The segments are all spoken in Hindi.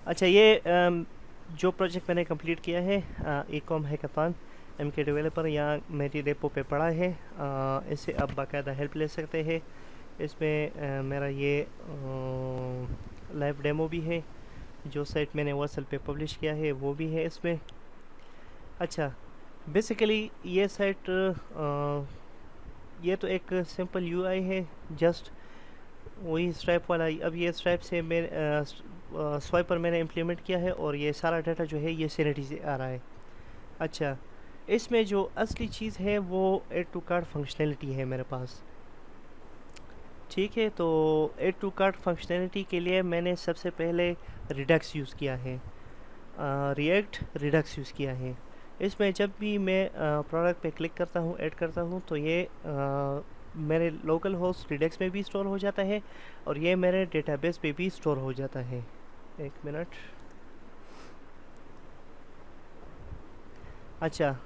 अच्छा, ये जो प्रोजेक्ट मैंने कंप्लीट किया है, ई कॉम हैकाथॉन एम के डेवलपर, यहाँ मेरी रेपो पे पड़ा है। इससे आप बाकायदा हेल्प ले सकते हैं। इसमें मेरा ये लाइव डेमो भी है। जो साइट मैंने वर्सल पे पब्लिश किया है वो भी है इसमें। अच्छा, बेसिकली ये साइट, ये तो एक सिंपल यूआई है, जस्ट वही स्ट्राइप वाला। अब ये स्ट्राइप से मैं स्वाइप पर मैंने इम्प्लीमेंट किया है और ये सारा डाटा जो है ये सिनिटी से आ रहा है। अच्छा, इसमें जो असली चीज़ है वो एड टू कार्ट फंक्शनैलिटी है मेरे पास। ठीक है, तो एड टू कार्ट फंक्शनैलिटी के लिए मैंने सबसे पहले रिडक्स यूज़ किया है, रिएक्ट रिडक्स यूज़ किया है। इसमें जब भी मैं प्रोडक्ट पे क्लिक करता हूँ, ऐड करता हूँ, तो ये मेरे लोकल होस्ट रिडक्स में भी स्टोर हो जाता है और ये मेरे डेटाबेस पे भी स्टोर हो जाता है। एक मिनट। अच्छा,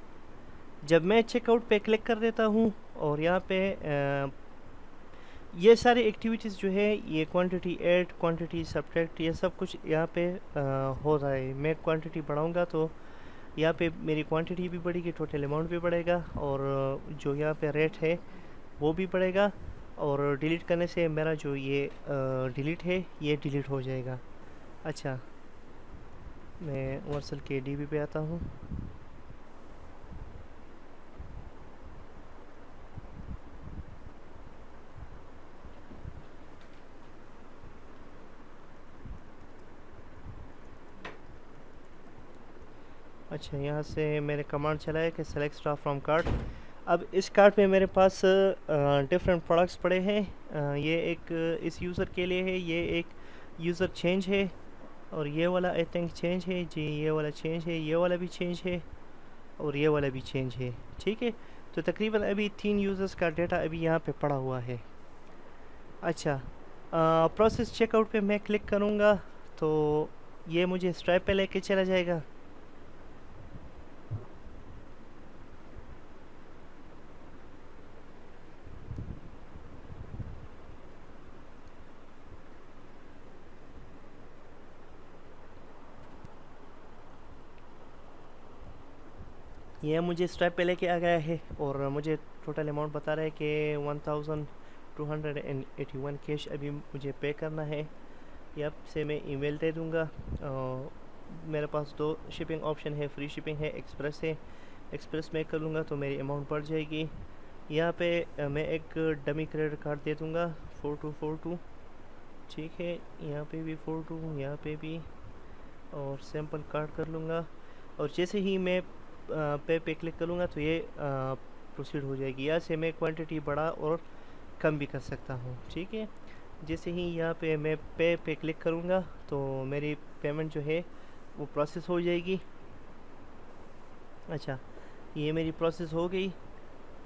जब मैं चेकआउट पे क्लिक कर देता हूँ और यहाँ पे ये सारी एक्टिविटीज़ जो है, ये क्वांटिटी ऐड, क्वांटिटी सब्ट्रैक्ट, ये सब कुछ यहाँ पे हो रहा है। मैं क्वांटिटी बढ़ाऊँगा तो यहाँ पे मेरी क्वांटिटी भी बढ़ेगी, टोटल अमाउंट भी बढ़ेगा और जो यहाँ पे रेट है वो भी बढ़ेगा। और डिलीट करने से मेरा जो ये डिलीट है ये डिलीट हो जाएगा। अच्छा, मैं वर्सल के डीबी पे आता हूँ। अच्छा, यहाँ से मैंने कमांड चलाया कि सेलेक्ट स्टाफ फ्रॉम कार्ट। अब इस कार्ट में मेरे पास डिफरेंट प्रोडक्ट्स पड़े हैं। ये एक इस यूज़र के लिए है, ये एक यूज़र चेंज है और ये वाला आई थिंक चेंज है जी, ये वाला चेंज है, ये वाला भी चेंज है और ये वाला भी चेंज है। ठीक है, तो तकरीबन अभी 3 यूज़र्स का डेटा अभी यहाँ पे पड़ा हुआ है। अच्छा, प्रोसेस चेकआउट पे मैं क्लिक करूँगा तो ये मुझे स्ट्राइप पे लेके चला जाएगा। ये मुझे स्ट्राइप पे लेके आ गया है और मुझे टोटल अमाउंट बता रहा है कि 1281 कैश अभी मुझे पे करना है। यहाँ से मैं ईमेल दे दूँगा। मेरे पास दो शिपिंग ऑप्शन है, फ्री शिपिंग है, एक्सप्रेस है। एक्सप्रेस में कर लूँगा तो मेरी अमाउंट बढ़ जाएगी। यहाँ पे मैं एक डमी क्रेडिट कार्ड दे दूँगा 4242। ठीक है, यहाँ पे भी 42, यहाँ पे भी, और सैम्पल कार्ड कर लूँगा। और जैसे ही मैं पे क्लिक करूँगा तो ये प्रोसीड हो जाएगी। यहाँ से मैं क्वांटिटी बढ़ा और कम भी कर सकता हूँ। ठीक है, जैसे ही यहाँ पे मैं पे क्लिक करूँगा तो मेरी पेमेंट जो है वो प्रोसेस हो जाएगी। अच्छा, ये मेरी प्रोसेस हो गई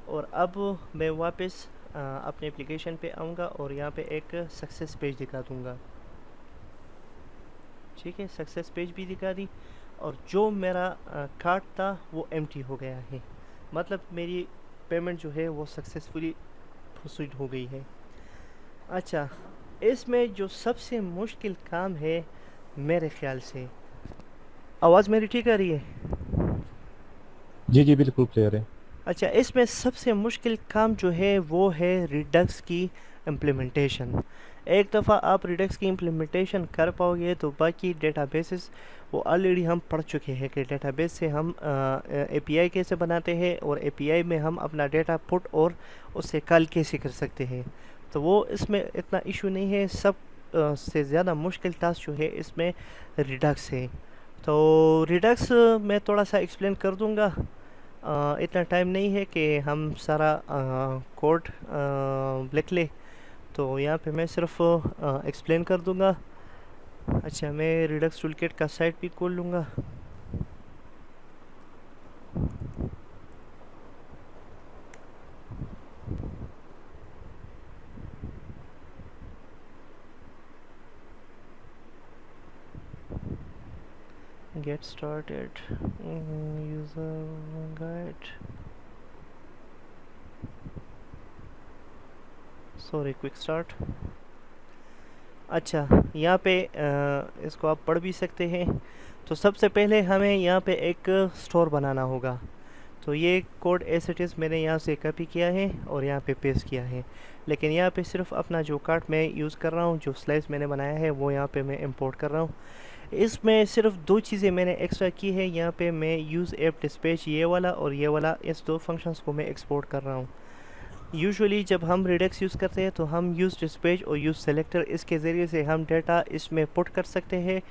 और अब मैं वापस अपने एप्लीकेशन पे आऊँगा और यहाँ पे एक सक्सेस पेज दिखा दूँगा। ठीक है, सक्सेस पेज भी दिखा दी और जो मेरा कार्ड था वो एम्प्टी हो गया है, मतलब मेरी पेमेंट जो है वो सक्सेसफुली प्रोसीड हो गई है। अच्छा, इसमें जो सबसे मुश्किल काम है मेरे ख्याल से, आवाज़ मेरी ठीक आ रही है? जी जी बिल्कुल क्लियर है। अच्छा, इसमें सबसे मुश्किल काम जो है वो है रिडक्स की इम्प्लीमेंटेशन। एक दफ़ा आप रिडक्स की इम्प्लीमेंटेशन कर पाओगे तो बाकी डेटाबेसेस वो ऑलरेडी हम पढ़ चुके हैं कि डेटाबेस से हम एपीआई कैसे बनाते हैं और एपीआई में हम अपना डेटा पुट और उससे कॉल कैसे कर सकते हैं। तो वो इसमें इतना इशू नहीं है। सब से ज़्यादा मुश्किल टास्क जो है इसमें रिडक्स है। तो रिडक्स मैं थोड़ा सा एक्सप्लेन कर दूंगा। इतना टाइम नहीं है कि हम सारा कोड लिख ले, तो यहाँ पे मैं सिर्फ एक्सप्लेन कर दूंगा। अच्छा, मैं रिडक्स टूलकिट का साइट भी खोल लूँगा। Get started, user guide, sorry, quick start. अच्छा, यहाँ पे इसको आप पढ़ भी सकते हैं। तो सबसे पहले हमें यहाँ पे एक स्टोर बनाना होगा। तो ये कोड एज इट इज़ मैंने यहाँ से कॉपी किया है और यहाँ पे पेस्ट किया है, लेकिन यहाँ पे सिर्फ अपना जो कार्ट मैं यूज़ कर रहा हूँ, जो स्लाइस मैंने बनाया है वो यहाँ पे मैं इंपोर्ट कर रहा हूँ। इसमें सिर्फ दो चीज़ें मैंने एक्स्ट्रा की है। यहाँ पे मैं यूज़ ऐप डिस्पैच ये वाला और ये वाला, इस दो फंक्शंस को मैं एक्सपोर्ट कर रहा हूँ। यूजुअली जब हम रिडक्स यूज़ करते हैं तो हम यूज़ डिस्पैच और यूज़ सेलेक्टर, इसके ज़रिए से हम डेटा इसमें पुट कर सकते हैं।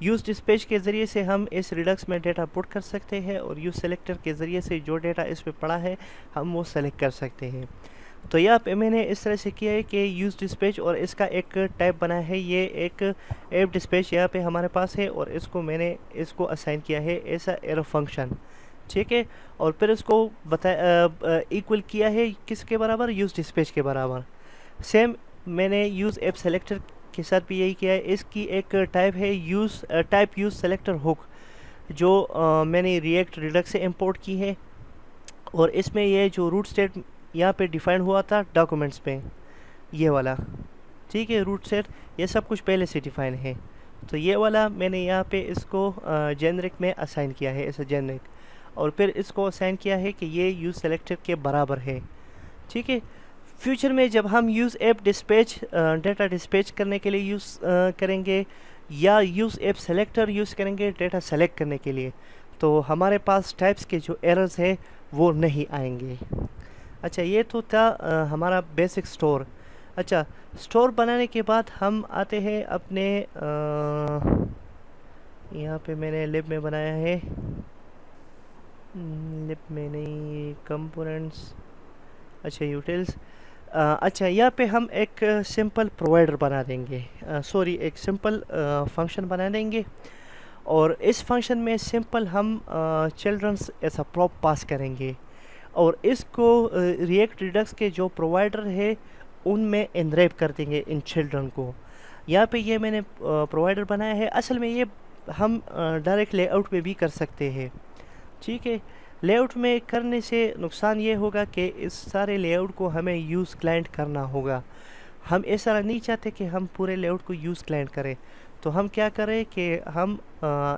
यूज़ डिस्पैच के ज़रिए से हम इस रिडक्स में डेटा पुट कर सकते हैं और यूज़ सेलेक्टर के ज़रिए से जो डेटा इस पर पड़ा है हम वो सेलेक्ट कर सकते हैं। तो यहाँ पे मैंने इस तरह से किया है कि यूज़ डिस्पैच और इसका एक टाइप बना है, ये एक ऐप डिस्पैच यहाँ पे हमारे पास है और इसको असाइन किया है ऐसा एरर फंक्शन, ठीक है। और फिर इसको इक्वल किया है किसके बराबर, यूज़ डिस्पैच के बराबर। सेम मैंने यूज़ ऐप सेलेक्टर के साथ भी यही किया है। इसकी एक टाइप है यूज़ सेलेक्टर हुक, जो मैंने रिएक्ट रिडक्स से इंपोर्ट की है। और इसमें ये जो रूट स्टेट यहाँ पे डिफाइन हुआ था डॉक्यूमेंट्स पे, ये वाला, ठीक है, रूट सेट, ये सब कुछ पहले से डिफाइन है। तो ये वाला मैंने यहाँ पे इसको जेनरिक में असाइन किया है, ऐसा जेनरिक, और फिर इसको असाइन किया है कि ये यूज़ सेलेक्टर के बराबर है, ठीक है। फ्यूचर में जब हम use app dispatch data dispatch करने के लिए यूज़ करेंगे या यूज़ ऐप सेलेक्टर यूज़ करेंगे डेटा सेलेक्ट करने के लिए, तो हमारे पास टाइप्स के जो एरर्स है वो नहीं आएंगे। अच्छा, ये तो था हमारा बेसिक स्टोर। अच्छा, स्टोर बनाने के बाद हम आते हैं अपने यहाँ पे मैंने लिब में बनाया है, लिब में नहीं, कंपोनेंट्स, अच्छा यूटिल्स। अच्छा, यहाँ पे हम एक सिंपल प्रोवाइडर बना देंगे, एक सिंपल फंक्शन बना देंगे और इस फंक्शन में सिंपल हम चिल्ड्रंस ऐसा प्रॉप पास करेंगे और इसको रिएक्ट रिडक्स के जो प्रोवाइडर है उनमें एनरैप कर देंगे इन चिल्ड्रन को। यहाँ पे ये मैंने प्रोवाइडर बनाया है। असल में ये हम डायरेक्ट लेआउट में भी कर सकते हैं, ठीक है। लेआउट में करने से नुकसान ये होगा कि इस सारे लेआउट को हमें यूज़ क्लाइंट करना होगा। हम ऐसा नहीं चाहते कि हम पूरे लेआउट को यूज़ क्लाइंट करें, तो हम क्या करें कि हम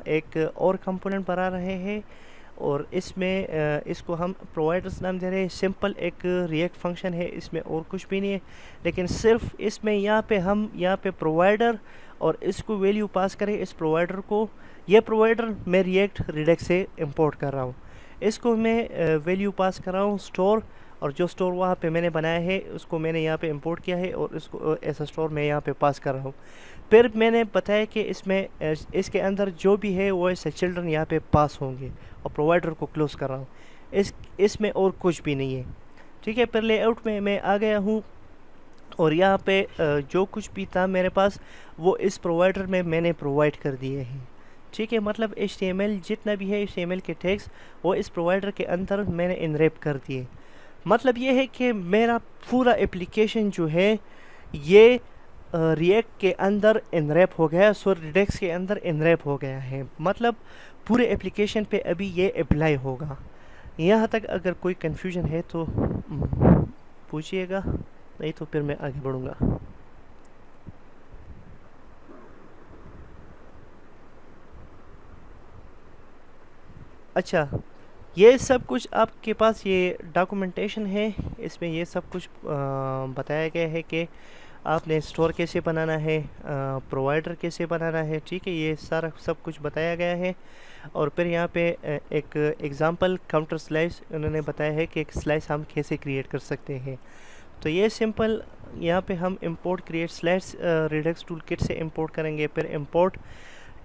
एक और कंपोनेंट बना रहे हैं और इसमें इसको हम प्रोवाइडर्स नाम दे रहे हैं। सिंपल एक रिएक्ट फंक्शन है, इसमें और कुछ भी नहीं है, लेकिन सिर्फ इसमें यहाँ पे प्रोवाइडर और इसको वैल्यू पास करें इस प्रोवाइडर को। ये प्रोवाइडर मैं रिएक्ट रिडक्स से इंपोर्ट कर रहा हूँ, इसको मैं वैल्यू पास कर रहा हूँ स्टोर, और जो स्टोर वहाँ पे मैंने बनाया है उसको मैंने यहाँ पे इंपोर्ट किया है और इसको ऐसा स्टोर मैं यहाँ पे पास कर रहा हूँ। फिर मैंने बताया कि इसमें इसके अंदर जो भी है वो ऐसे चिल्ड्रन यहाँ पे पास होंगे और प्रोवाइडर को क्लोज कर रहा हूँ। इसमें और कुछ भी नहीं है, ठीक है। फिर लेआउट में मैं आ गया हूँ और यहाँ पे जो कुछ भी था मेरे पास वो इस प्रोवाइडर में मैंने प्रोवाइड कर दिए हैं, ठीक है। मतलब HTML जितना भी है HTML के टैग्स वो इस प्रोवाइडर के अंदर मैंने इनरैप कर दिए। मतलब ये है कि मेरा पूरा एप्लीकेशन जो है ये रिएक्ट के अंदर इनरैप हो गया, रिडक्स के अंदर इनरैप हो गया है। मतलब पूरे एप्लीकेशन पे अभी ये अप्लाई होगा। यहाँ तक अगर कोई कन्फ्यूजन है तो पूछिएगा, नहीं तो फिर मैं आगे बढ़ूँगा। अच्छा, ये सब कुछ आपके पास ये डॉक्यूमेंटेशन है, इसमें ये सब कुछ बताया गया है कि आपने स्टोर कैसे बनाना है, प्रोवाइडर कैसे बनाना है, ठीक है। ये सारा सब कुछ बताया गया है। और फिर यहाँ पे एक एग्जांपल काउंटर स्लाइस उन्होंने बताया है कि एक स्लाइस हम कैसे क्रिएट कर सकते हैं। तो ये सिंपल यहाँ पे हम import create slice Redux tool kit से इंपोर्ट करेंगे, फिर import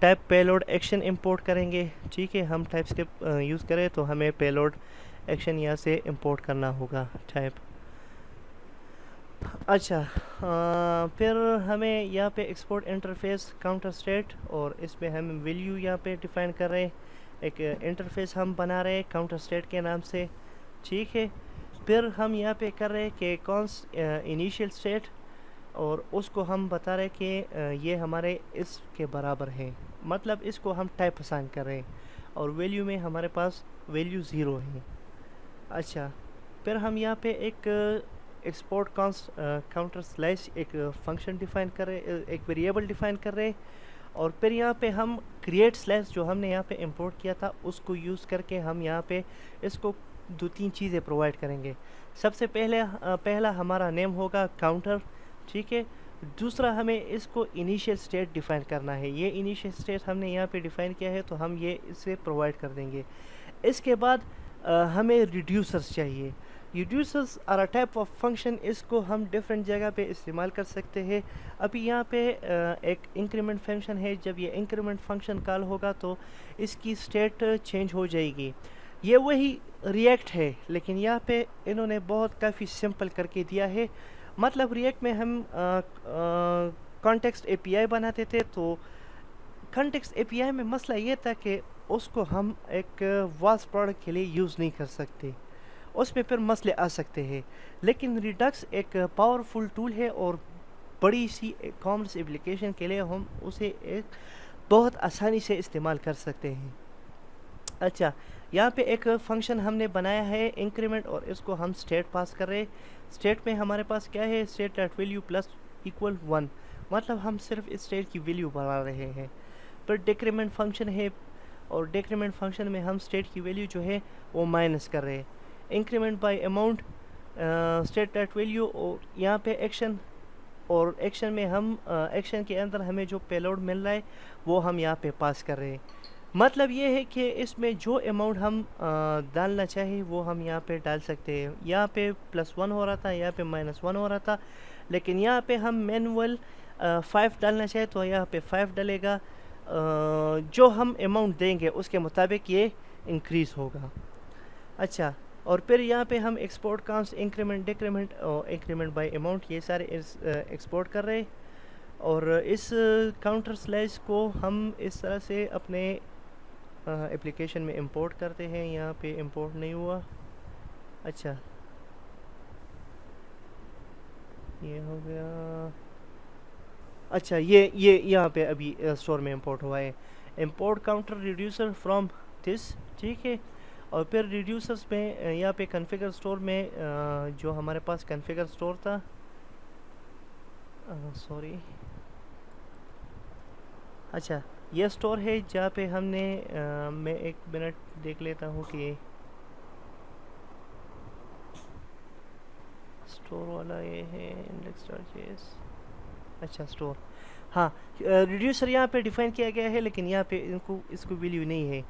type payload action import करेंगे, ठीक है। हम टाइप स्क्रिप्ट यूज़ करें तो हमें पेलोड एक्शन यहाँ से इंपोर्ट करना होगा टाइप। अच्छा, फिर हमें यहाँ पे एक्सपोर्ट इंटरफेस काउंटर स्टेट और इसमें हम वैल्यू यहाँ पे डिफाइन कर रहे हैं। एक इंटरफेस हम बना रहे हैं काउंटर स्टेट के नाम से, ठीक है। फिर हम यहाँ पे कर रहे हैं कि कौन इनिशियल स्टेट और उसको हम बता रहे हैं कि ये हमारे इसके बराबर है, मतलब इसको हम टाइप असाइन कर रहे हैं और वैल्यू में हमारे पास वैल्यू 0 है। अच्छा, फिर हम यहाँ पे एक एक्सपोर्ट काउंटर स्लैश एक फंक्शन डिफाइन कर रहे, एक वेरिएबल डिफाइन कर रहे, और फिर यहाँ पे हम क्रिएट स्लैश जो हमने यहाँ पे इंपोर्ट किया था उसको यूज़ करके हम यहाँ पे इसको दो तीन चीज़ें प्रोवाइड करेंगे। सबसे पहला हमारा नेम होगा काउंटर, ठीक है। दूसरा हमें इसको इनिशियल स्टेट डिफाइन करना है, ये इनिशियल स्टेट हमने यहाँ पे डिफाइन किया है तो हम ये इसे प्रोवाइड कर देंगे। इसके बाद हमें रिड्यूसर्स चाहिए। Reducers are a type of function, इसको हम डिफरेंट जगह पे इस्तेमाल कर सकते हैं। अभी यहाँ पे एक इंक्रीमेंट फंक्शन है, जब ये इंक्रीमेंट फंक्शन कॉल होगा तो इसकी स्टेट चेंज हो जाएगी। ये वही रिएक्ट है, लेकिन यहाँ पे इन्होंने बहुत काफ़ी सिंपल करके दिया है। मतलब रिएक्ट में हम कॉन्टेक्स्ट एपीआई बनाते थे, तो कॉन्टेक्स्ट एपीआई में मसला ये था कि उसको हम एक वास्ट प्रोडक्ट के लिए यूज़ नहीं कर सकते, उसमें फिर मसले आ सकते हैं। लेकिन रिडक्स एक पावरफुल टूल है और बड़ी सी कॉमर्स एप्लीकेशन के लिए हम उसे एक बहुत आसानी से इस्तेमाल कर सकते हैं। अच्छा, यहाँ पे एक फंक्शन हमने बनाया है इंक्रीमेंट, और इसको हम स्टेट पास कर रहे हैं। स्टेट में हमारे पास क्या है, state dot value plus equal 1, मतलब हम सिर्फ इस स्टेट की वैल्यू बढ़ा रहे हैं। फिर डिक्रीमेंट फंक्शन है, और डिक्रीमेंट फंक्शन में हम स्टेट की वैल्यू जो है वो माइनस कर रहे हैं। Increment bye amount, state dot value, और यहाँ पे एक्शन, और एक्शन में हम एक्शन के अंदर हमें जो पेलोड मिल रहा है वो हम यहाँ पे पास कर रहे हैं। मतलब ये है कि इसमें जो अमाउंट हम डालना चाहे वो हम यहाँ पे डाल सकते हैं। यहाँ पे +1 हो रहा था, यहाँ पे -1 हो रहा था, लेकिन यहाँ पे हम मैनुअल 5 डालना चाहे तो यहाँ पे 5 डलेगा। जो हम अमाउंट देंगे उसके मुताबिक ये इंक्रीज़ होगा। अच्छा, और फिर यहाँ पे हम एक्सपोर्ट काउंट्स, इंक्रीमेंट, डिक्रीमेंट और इंक्रीमेंट बाय अमाउंट ये सारे एक्सपोर्ट कर रहे हैं। और इस काउंटर स्लैश को हम इस तरह से अपने एप्लीकेशन में इंपोर्ट करते हैं। यहाँ पे इंपोर्ट नहीं हुआ। अच्छा, ये हो गया। अच्छा, ये यहाँ पे अभी स्टोर में इंपोर्ट हुआ है। Import counter reducer from this, ठीक है। और फिर रिड्यूसर्स में यहाँ पे कॉन्फ़िगर स्टोर में जो हमारे पास कॉन्फ़िगर स्टोर था, सॉरी, अच्छा, ये स्टोर है जहाँ पे हमने मैं एक मिनट देख लेता हूँ कि स्टोर वाला ये है index.js। अच्छा, स्टोर, हाँ, रिड्यूसर यहाँ पे डिफाइन किया गया है, लेकिन यहाँ पे इसको वैल्यू नहीं है,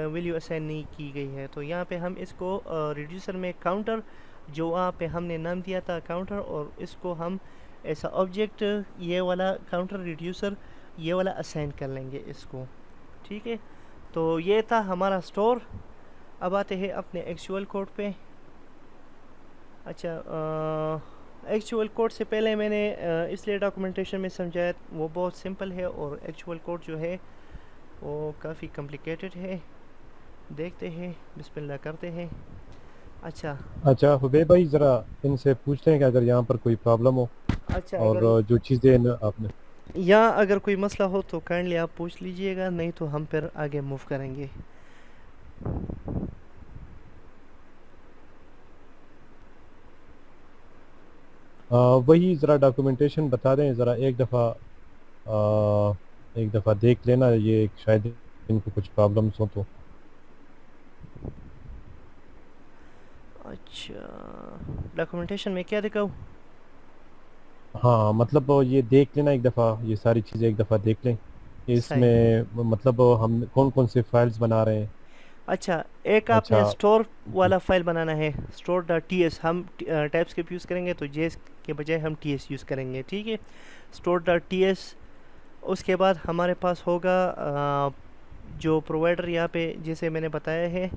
वैल्यू असाइन नहीं की गई है। तो यहाँ पे हम इसको रिड्यूसर में काउंटर, जो वहाँ पे हमने नाम दिया था काउंटर, और इसको हम ऐसा ऑब्जेक्ट, ये वाला काउंटर रिड्यूसर ये वाला असाइन कर लेंगे इसको, ठीक है। तो ये था हमारा स्टोर। अब आते हैं अपने एक्चुअल कोड पे। अच्छा, एक्चुअल कोड से पहले मैंने इसलिए डॉक्यूमेंटेशन में समझाया, वो बहुत सिंपल है, और एक्चुअल कोड जो है वो काफ़ी कॉम्प्लिकेटेड है। देखते हैं, बिस्मिल्लाह करते हैं। अच्छा, हुबैब भाई ज़रा इनसे पूछ लें कि अगर यहाँ पर कोई प्रॉब्लम हो, अच्छा, और जो चीज़ें आपने यहाँ अगर कोई मसला हो तो काइंडली आप पूछ लीजिएगा, नहीं तो हम फिर आगे मूव करेंगे। वही ज़रा डॉक्यूमेंटेशन बता दें ज़रा, एक दफ़ा देख लेना, ये शायद इनको कुछ प्रॉब्लम्स हो तो। अच्छा, डॉक्यूमेंटेशन में क्या दिखाऊँ? हाँ, मतलब ये देख लेना एक दफ़ा, ये सारी चीज़ें एक दफ़ा देख लें। सही। इसमें मतलब हम कौन कौन से फाइल्स बना रहे हैं। अच्छा, एक आपने अच्छा, स्टोर वाला फाइल बनाना है, स्टोर डॉट टी एस। हम टाइपस्क्रिप्ट यूज़ करेंगे तो जेएस के बजाय हम टी एस यूज़ करेंगे, ठीक है। Store dot T S. उसके बाद हमारे पास होगा जो प्रोवाइडर यहाँ पे जैसे मैंने बताया है,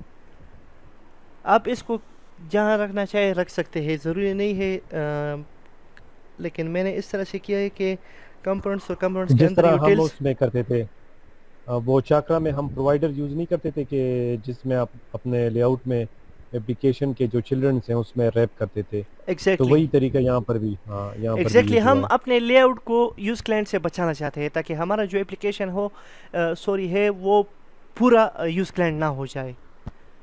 आप इसको जहाँ रखना चाहे रख सकते हैं, ज़रूरी नहीं है, लेकिन मैंने इस तरह से किया है कि कंपोनेंट्स और कंपोनेंट्स के जिस अंदर तरह हम यूटिल्स। उसमें करते थे, वो चाकरा में हम प्रोवाइडर यूज़ नहीं करते थे कि जिसमें आप अपने लेआउट में एप्लीकेशन के जो चिल्ड्रंस हैं उसमें रैप करते थे। तो एग्जैक्टली, वही तरीका यहाँ पर भी, हाँ, यहाँ पर भी एग्जैक्टली, यूज़ हुआ हम है। अपने लेआउट को यूज़ क्लाइंट से बचाना चाहते हैं ताकि हमारा जो एप्लीकेशन हो, सॉरी है, वो पूरा यूज़ क्लाइंट ना हो जाए।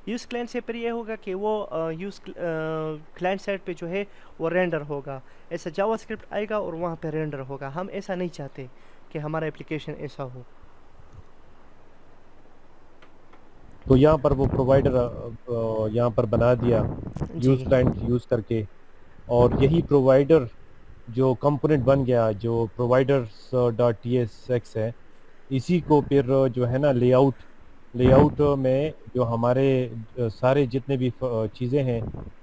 यूज़ क्लाइंट से फिर ये होगा कि वो यूज़ क्लाइंट साइड पे जो है वो रेंडर होगा, ऐसा जावास्क्रिप्ट आएगा और वहाँ पे रेंडर होगा। हम ऐसा नहीं चाहते कि हमारा एप्लीकेशन ऐसा हो। तो यहाँ पर वो प्रोवाइडर यहाँ पर बना दिया यूज़ जी क्लाइंट यूज़ करके, और यही प्रोवाइडर जो कंपोनेंट बन गया जो providers dot T S x है, इसी को फिर जो है ना लेआउट लेआउट में जो हमारे सारे जितने भी चीज़ें हैं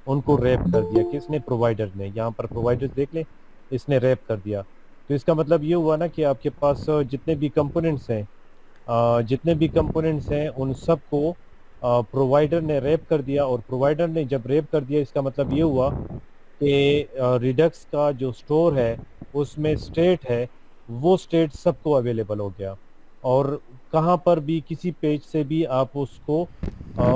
उनको रैप कर दिया। किसने? प्रोवाइडर ने। यहाँ पर प्रोवाइडर्स देख लें, इसने रैप कर दिया। तो इसका मतलब ये हुआ ना कि आपके पास जितने भी कंपोनेंट्स हैं उन सबको प्रोवाइडर ने रैप कर दिया। और प्रोवाइडर ने जब रैप कर दिया, इसका मतलब ये हुआ कि रिडक्स का जो स्टोर है उसमें स्टेट है, वो स्टेट सबको अवेलेबल हो गया। और कहाँ पर भी किसी पेज से भी आप उसको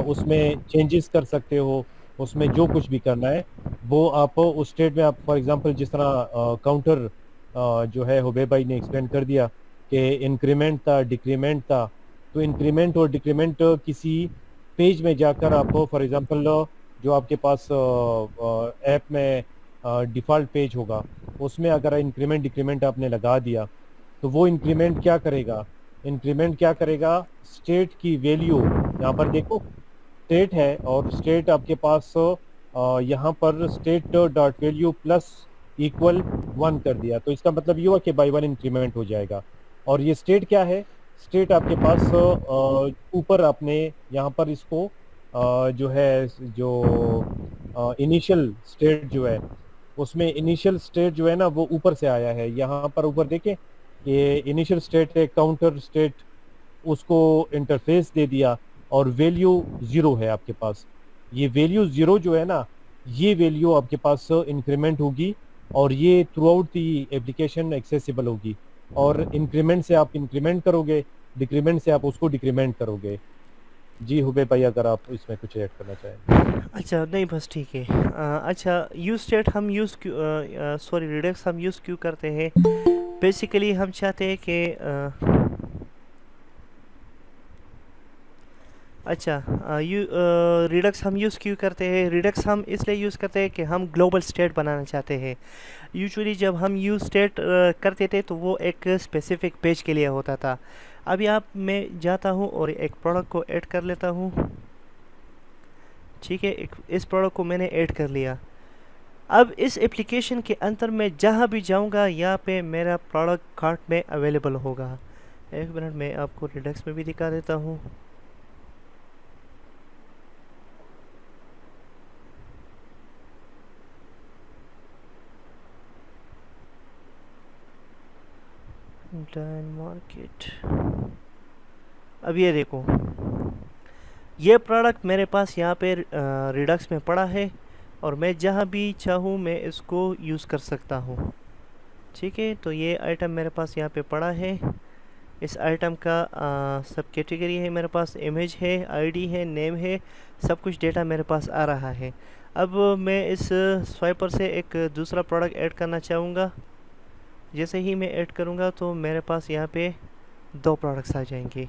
उसमें चेंजेस कर सकते हो, उसमें जो कुछ भी करना है वो आप उस स्टेट में आप फॉर एग्जांपल जिस तरह काउंटर जो है हुबैब भाई ने एक्सप्लेन कर दिया कि इंक्रीमेंट था डिक्रीमेंट था। तो इंक्रीमेंट और डिक्रीमेंट किसी पेज में जाकर आप फॉर एग्जांपल जो आपके पास ऐप में डिफ़ॉल्ट पेज होगा उसमें अगर इंक्रीमेंट डिक्रीमेंट आपने लगा दिया, तो वो इंक्रीमेंट क्या करेगा? इंक्रीमेंट क्या करेगा? स्टेट की वैल्यू, यहाँ पर देखो स्टेट है और स्टेट आपके पास यहाँ पर state dot value plus equal 1 कर दिया। तो इसका मतलब ये हुआ कि बाई 1 इंक्रीमेंट हो जाएगा। और ये स्टेट क्या है? स्टेट आपके पास ऊपर आपने यहाँ पर इसको जो है जो इनिशियल स्टेट जो है उसमें इनिशियल स्टेट जो है ना वो ऊपर से आया है। यहाँ पर ऊपर देखें, ये इनिशियल स्टेट है, काउंटर स्टेट, उसको इंटरफेस दे दिया और वैल्यू 0 है आपके पास। ये वैल्यू 0 जो है ना, ये वैल्यू आपके पास इंक्रीमेंट होगी और ये through out the application accessible होगी। और इंक्रीमेंट से आप इंक्रीमेंट करोगे, डिक्रीमेंट से आप उसको डिक्रीमेंट करोगे। जी हुबैब भाई, अगर आप इसमें कुछ ऐड करना चाहें। अच्छा, नहीं बस ठीक है। अच्छा, यूज स्टेट हम यूज़ क्यों, सॉरी रिडक्स हम यूज़ क्यों करते हैं? बेसिकली हम चाहते हैं कि अच्छा, रिडक्स हम यूज़ क्यों करते हैं? रिडक्स हम इसलिए यूज़ करते हैं कि हम ग्लोबल स्टेट बनाना चाहते हैं। यूजुअली जब हम यूज़ स्टेट करते थे तो वो एक स्पेसिफिक पेज के लिए होता था। अभी आप मैं जाता हूँ और एक प्रोडक्ट को ऐड कर लेता हूँ। ठीक है, इस प्रोडक्ट को मैंने ऐड कर लिया। अब इस एप्लीकेशन के अंदर मैं जहाँ भी जाऊँगा यहाँ पे मेरा प्रोडक्ट कार्ट में अवेलेबल होगा। एक मिनट मैं आपको रिडक्स में भी दिखा देता हूँ। डन मार्केट, अब ये देखो, ये प्रोडक्ट मेरे पास यहाँ पे रिडक्स में पड़ा है और मैं जहाँ भी चाहूँ मैं इसको यूज़ कर सकता हूँ। ठीक है, तो ये आइटम मेरे पास यहाँ पे पड़ा है। इस आइटम का सब कैटेगरी है, मेरे पास इमेज है, आईडी है, नेम है, सब कुछ डेटा मेरे पास आ रहा है। अब मैं इस स्वाइपर से एक दूसरा प्रोडक्ट ऐड करना चाहूँगा। जैसे ही मैं ऐड करूँगा तो मेरे पास यहाँ पे दो प्रोडक्ट्स आ जाएंगे।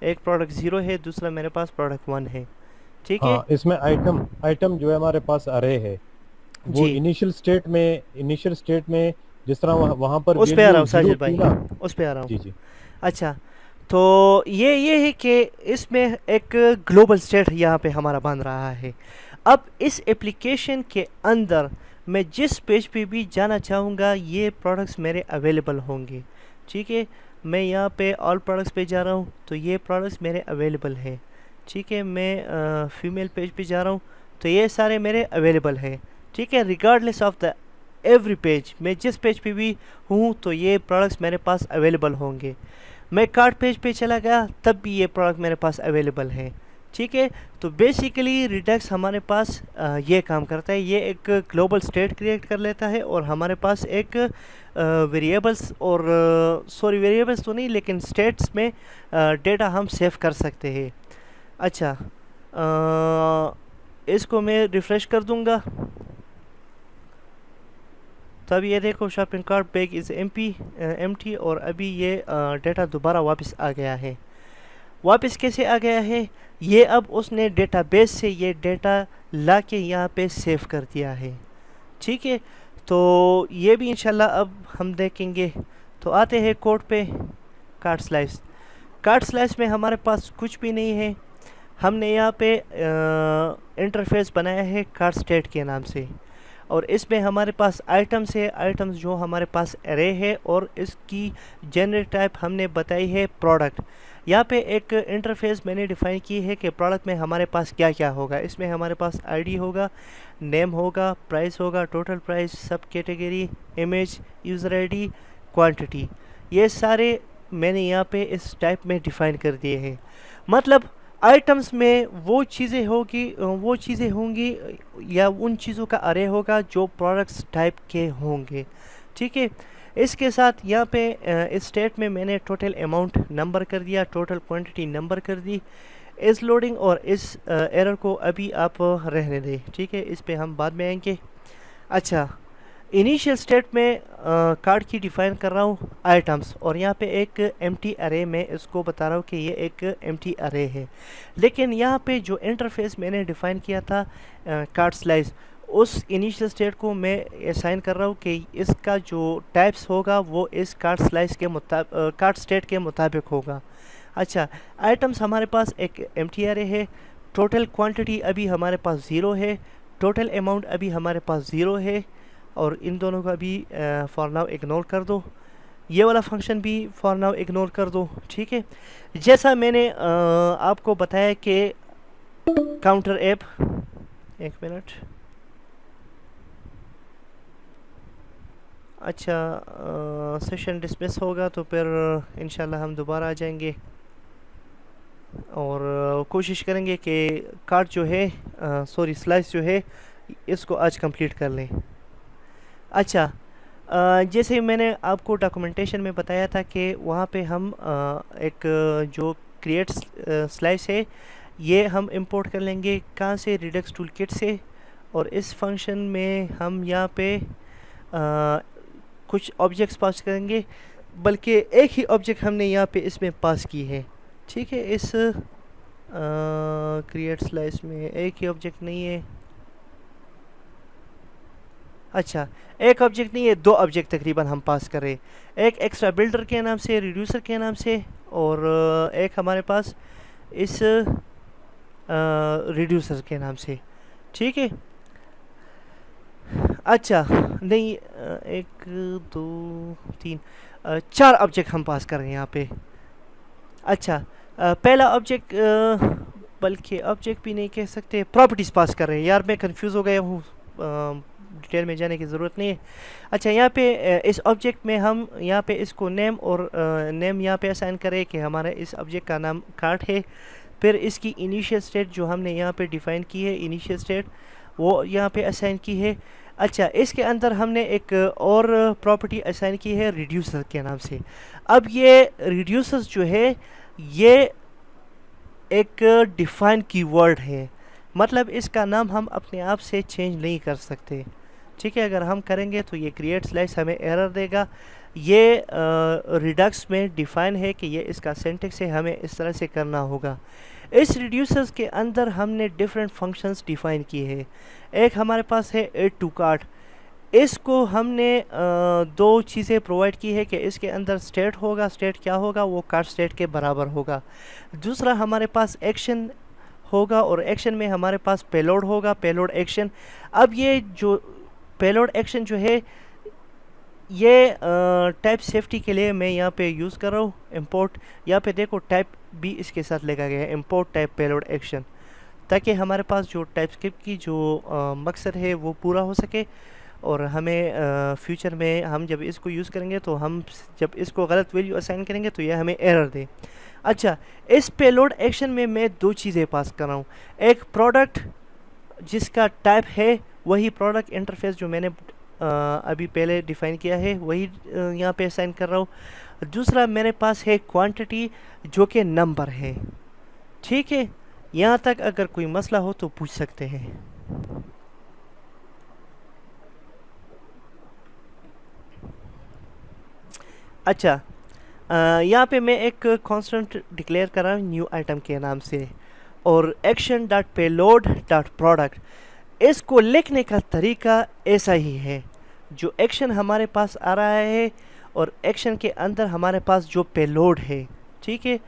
एक प्रोडक्ट 0 है, दूसरा मेरे पास प्रोडक्ट 1 है। ठीक है हाँ, इसमें आइटम आइटम जो है हमारे पास अरे है, वो जी, इनिशियल स्टेट में जिस तरह वहाँ पर उस पे आ रहा वैल्यू हूँ 0 साजिद भाई, थी ना। उस पे आ रहा जी हूँ। जी। अच्छा, तो ये है कि इसमें एक ग्लोबल स्टेट यहाँ पे हमारा बन रहा है। अब इस एप्लीकेशन के अंदर मैं जिस पेज पे भी जाना चाहूँगा ये प्रोडक्ट्स मेरे अवेलेबल होंगे। ठीक है, मैं यहाँ पे ऑल प्रोडक्ट्स पे जा रहा हूँ तो ये प्रोडक्ट्स मेरे अवेलेबल हैं। ठीक है, मैं फीमेल पेज पे जा रहा हूँ तो ये सारे मेरे अवेलेबल हैं। ठीक है, regardless of the every page, मैं जिस पेज पे भी हूँ तो ये प्रोडक्ट्स मेरे पास अवेलेबल होंगे। मैं कार्ट पेज पे चला गया तब भी ये प्रोडक्ट मेरे पास अवेलेबल है। ठीक है, तो बेसिकली रिडक्स हमारे पास ये काम करता है, ये एक ग्लोबल स्टेट क्रिएट कर लेता है और हमारे पास एक वेरिएबल्स और सॉरी वेरिएबल्स तो नहीं लेकिन स्टेट्स में डेटा हम सेव कर सकते हैं। अच्छा, इसको मैं रिफ़्रेश कर दूंगा तब ये देखो shopping cart bag is empty और अभी ये डेटा दोबारा वापस आ गया है। वापस कैसे आ गया है, ये अब उसने डेटाबेस से ये डेटा ला के यहाँ पे सेव कर दिया है। ठीक है, तो ये भी इंशाल्लाह अब हम देखेंगे। तो आते हैं कोड पे। कार्ड स्लाइस, कार्ड स्लाइस में हमारे पास कुछ भी नहीं है। हमने यहाँ पे इंटरफेस बनाया है कार्ड स्टेट के नाम से, और इसमें हमारे पास आइटम्स है, आइटम्स जो हमारे पास एरे है, और इसकी जनरेट टाइप हमने बताई है प्रोडक्ट। यहाँ पे एक इंटरफेस मैंने डिफाइन की है कि प्रोडक्ट में हमारे पास क्या क्या होगा। इसमें हमारे पास आईडी होगा, नेम होगा, प्राइस होगा, टोटल प्राइस, सब category, image, user ID, quantity, ये सारे मैंने यहाँ पे इस टाइप में डिफाइन कर दिए हैं। मतलब आइटम्स में वो चीज़ें होंगी या उन चीज़ों का अरे होगा जो प्रोडक्ट्स टाइप के होंगे। ठीक है, इसके साथ यहाँ पे इस स्टेट में मैंने टोटल अमाउंट नंबर कर दिया, टोटल क्वांटिटी नंबर कर दी। इस लोडिंग और इस एरर को अभी आप रहने दें। ठीक है, इस पे हम बाद में आएंगे। अच्छा, इनिशियल स्टेट में कार्ड की डिफाइन कर रहा हूँ आइटम्स, और यहाँ पे एक एम्प्टी अरे में इसको बता रहा हूँ कि ये एक एम्प्टी अरे है। लेकिन यहाँ पे जो इंटरफेस मैंने डिफाइन किया था कार्ड स्लाइस, उस इनिशियल स्टेट को मैं असाइन कर रहा हूँ कि इसका जो टाइप्स होगा वो इस कार्ड स्लाइस के कार्ड स्टेट के मुताबिक होगा। अच्छा, आइटम्स हमारे पास एक एम्प्टी अरे है, टोटल क्वांटिटी अभी हमारे पास 0 है, टोटल अमाउंट अभी हमारे पास 0 है, और इन दोनों का भी फॉर नाउ इग्नोर कर दो। ये वाला फंक्शन भी फॉर नाउ इग्नोर कर दो। ठीक है, जैसा मैंने आपको बताया कि काउंटर ऐप, एक मिनट, अच्छा, सेशन डिसमिस होगा तो फिर इंशाल्लाह हम दोबारा आ जाएंगे और कोशिश करेंगे कि कार्ड जो है, सॉरी स्लाइस जो है, इसको आज कंप्लीट कर लें। अच्छा, जैसे मैंने आपको डॉक्यूमेंटेशन में बताया था कि वहाँ पे हम एक जो क्रिएट स्लाइस है ये हम इंपोर्ट कर लेंगे कहाँ से, रिडक्स टूल किट से। और इस फंक्शन में हम यहाँ पे कुछ ऑब्जेक्ट्स पास करेंगे, बल्कि एक ही ऑब्जेक्ट हमने यहाँ पे इसमें पास की है। ठीक है, इस क्रिएट स्लाइस में एक ही ऑब्जेक्ट नहीं है। अच्छा, एक ऑब्जेक्ट नहीं है, 2 ऑब्जेक्ट तकरीबन हम पास कर रहे हैं। एक एक्स्ट्रा बिल्डर के नाम से, रिड्यूसर के नाम से, और एक हमारे पास इस रिड्यूसर के नाम से। ठीक है, अच्छा, नहीं, 1 2 3 4 ऑब्जेक्ट हम पास कर रहे हैं यहाँ पे। अच्छा, पहला ऑब्जेक्ट, बल्कि ऑब्जेक्ट भी नहीं कह सकते, प्रॉपर्टीज़ पास कर रहे हैं। यार मैं कंफ्यूज हो गया हूँ, डिटेल में जाने की ज़रूरत नहीं है। अच्छा, यहाँ पे इस ऑब्जेक्ट में हम यहाँ पे इसको नेम और नेम यहाँ पे असाइन करें कि हमारा इस ऑब्जेक्ट का नाम कार्ड है। फिर इसकी इनिशियल स्टेट जो हमने यहाँ पे डिफ़ाइन की है, इनिशियल स्टेट, वो यहाँ पे असाइन की है। अच्छा, इसके अंदर हमने एक और प्रॉपर्टी असाइन की है रिड्यूसर के नाम से। अब ये रिड्यूसर्स जो है ये एक डिफाइन कीवर्ड है, मतलब इसका नाम हम अपने आप से चेंज नहीं कर सकते। ठीक है, अगर हम करेंगे तो ये क्रिएट स्लाइस हमें एरर देगा। ये रिडक्स में डिफाइन है कि ये इसका सिंटैक्स है, हमें इस तरह से करना होगा। इस रिड्यूसर्स के अंदर हमने डिफरेंट फंक्शंस डिफाइन किए हैं। एक हमारे पास है ऐड टू कार्ट, इसको हमने 2 चीज़ें प्रोवाइड की है कि इसके अंदर स्टेट होगा, स्टेट क्या होगा, वो कार्ट स्टेट के बराबर होगा। दूसरा हमारे पास एक्शन होगा, और एक्शन में हमारे पास पेलोड होगा, पेलोड एक्शन। अब ये जो पेलोड एक्शन जो है ये टाइप सेफ्टी के लिए मैं यहाँ पे यूज़ कर रहा हूँ इंपोर्ट। यहाँ पे देखो टाइप भी इसके साथ लिखा गया है, इंपोर्ट टाइप पेलोड एक्शन, ताकि हमारे पास जो टाइपस्क्रिप्ट की जो मकसद है वो पूरा हो सके, और हमें फ्यूचर में हम जब इसको यूज़ करेंगे तो हम जब इसको गलत वैल्यू असाइन करेंगे तो यह हमें एरर दे। अच्छा, इस पेलोड एक्शन में मैं 2 चीज़ें पास कर रहा हूँ। एक प्रोडक्ट जिसका टाइप है वही प्रोडक्ट इंटरफेस जो मैंने अभी पहले डिफाइन किया है वही यहाँ पे असाइन कर रहा हूँ। दूसरा मेरे पास है क्वांटिटी जो कि नंबर है। ठीक है, यहाँ तक अगर कोई मसला हो तो पूछ सकते हैं। अच्छा, यहाँ पे मैं एक कांस्टेंट डिक्लेयर कर रहा हूँ न्यू आइटम के नाम से, और action dot payload dot product, इसको लिखने का तरीका ऐसा ही है। जो एक्शन हमारे पास आ रहा है और एक्शन के अंदर हमारे पास जो पेलोड है, ठीक है,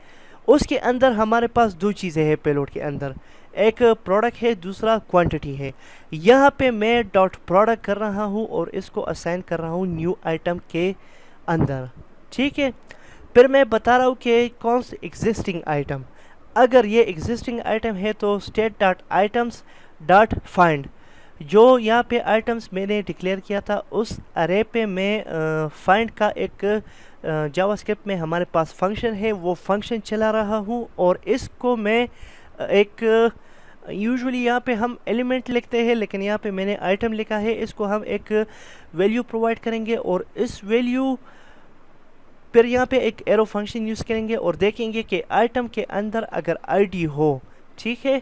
उसके अंदर हमारे पास दो चीज़ें हैं। पेलोड के अंदर एक प्रोडक्ट है, दूसरा क्वांटिटी है। यहाँ पे मैं डॉट प्रोडक्ट कर रहा हूँ और इसको असाइन कर रहा हूँ न्यू आइटम के अंदर, ठीक है। फिर मैं बता रहा हूँ कि कौन सा एग्जिस्टिंग आइटम, अगर ये एग्जिस्टिंग आइटम है तो state dot items dot find, जो यहाँ पे आइटम्स मैंने डिक्लेयर किया था उस अरे पे मैं फाइंड का एक जावास्क्रिप्ट में हमारे पास फंक्शन है, वो फंक्शन चला रहा हूँ। और इसको मैं एक यूजुअली यहाँ पे हम एलिमेंट लिखते हैं, लेकिन यहाँ पे मैंने आइटम लिखा है। इसको हम एक वैल्यू प्रोवाइड करेंगे और इस वैल्यू फिर यहाँ पे एक एरो फंक्शन यूज़ करेंगे और देखेंगे कि आइटम के अंदर अगर आईडी हो, ठीक है,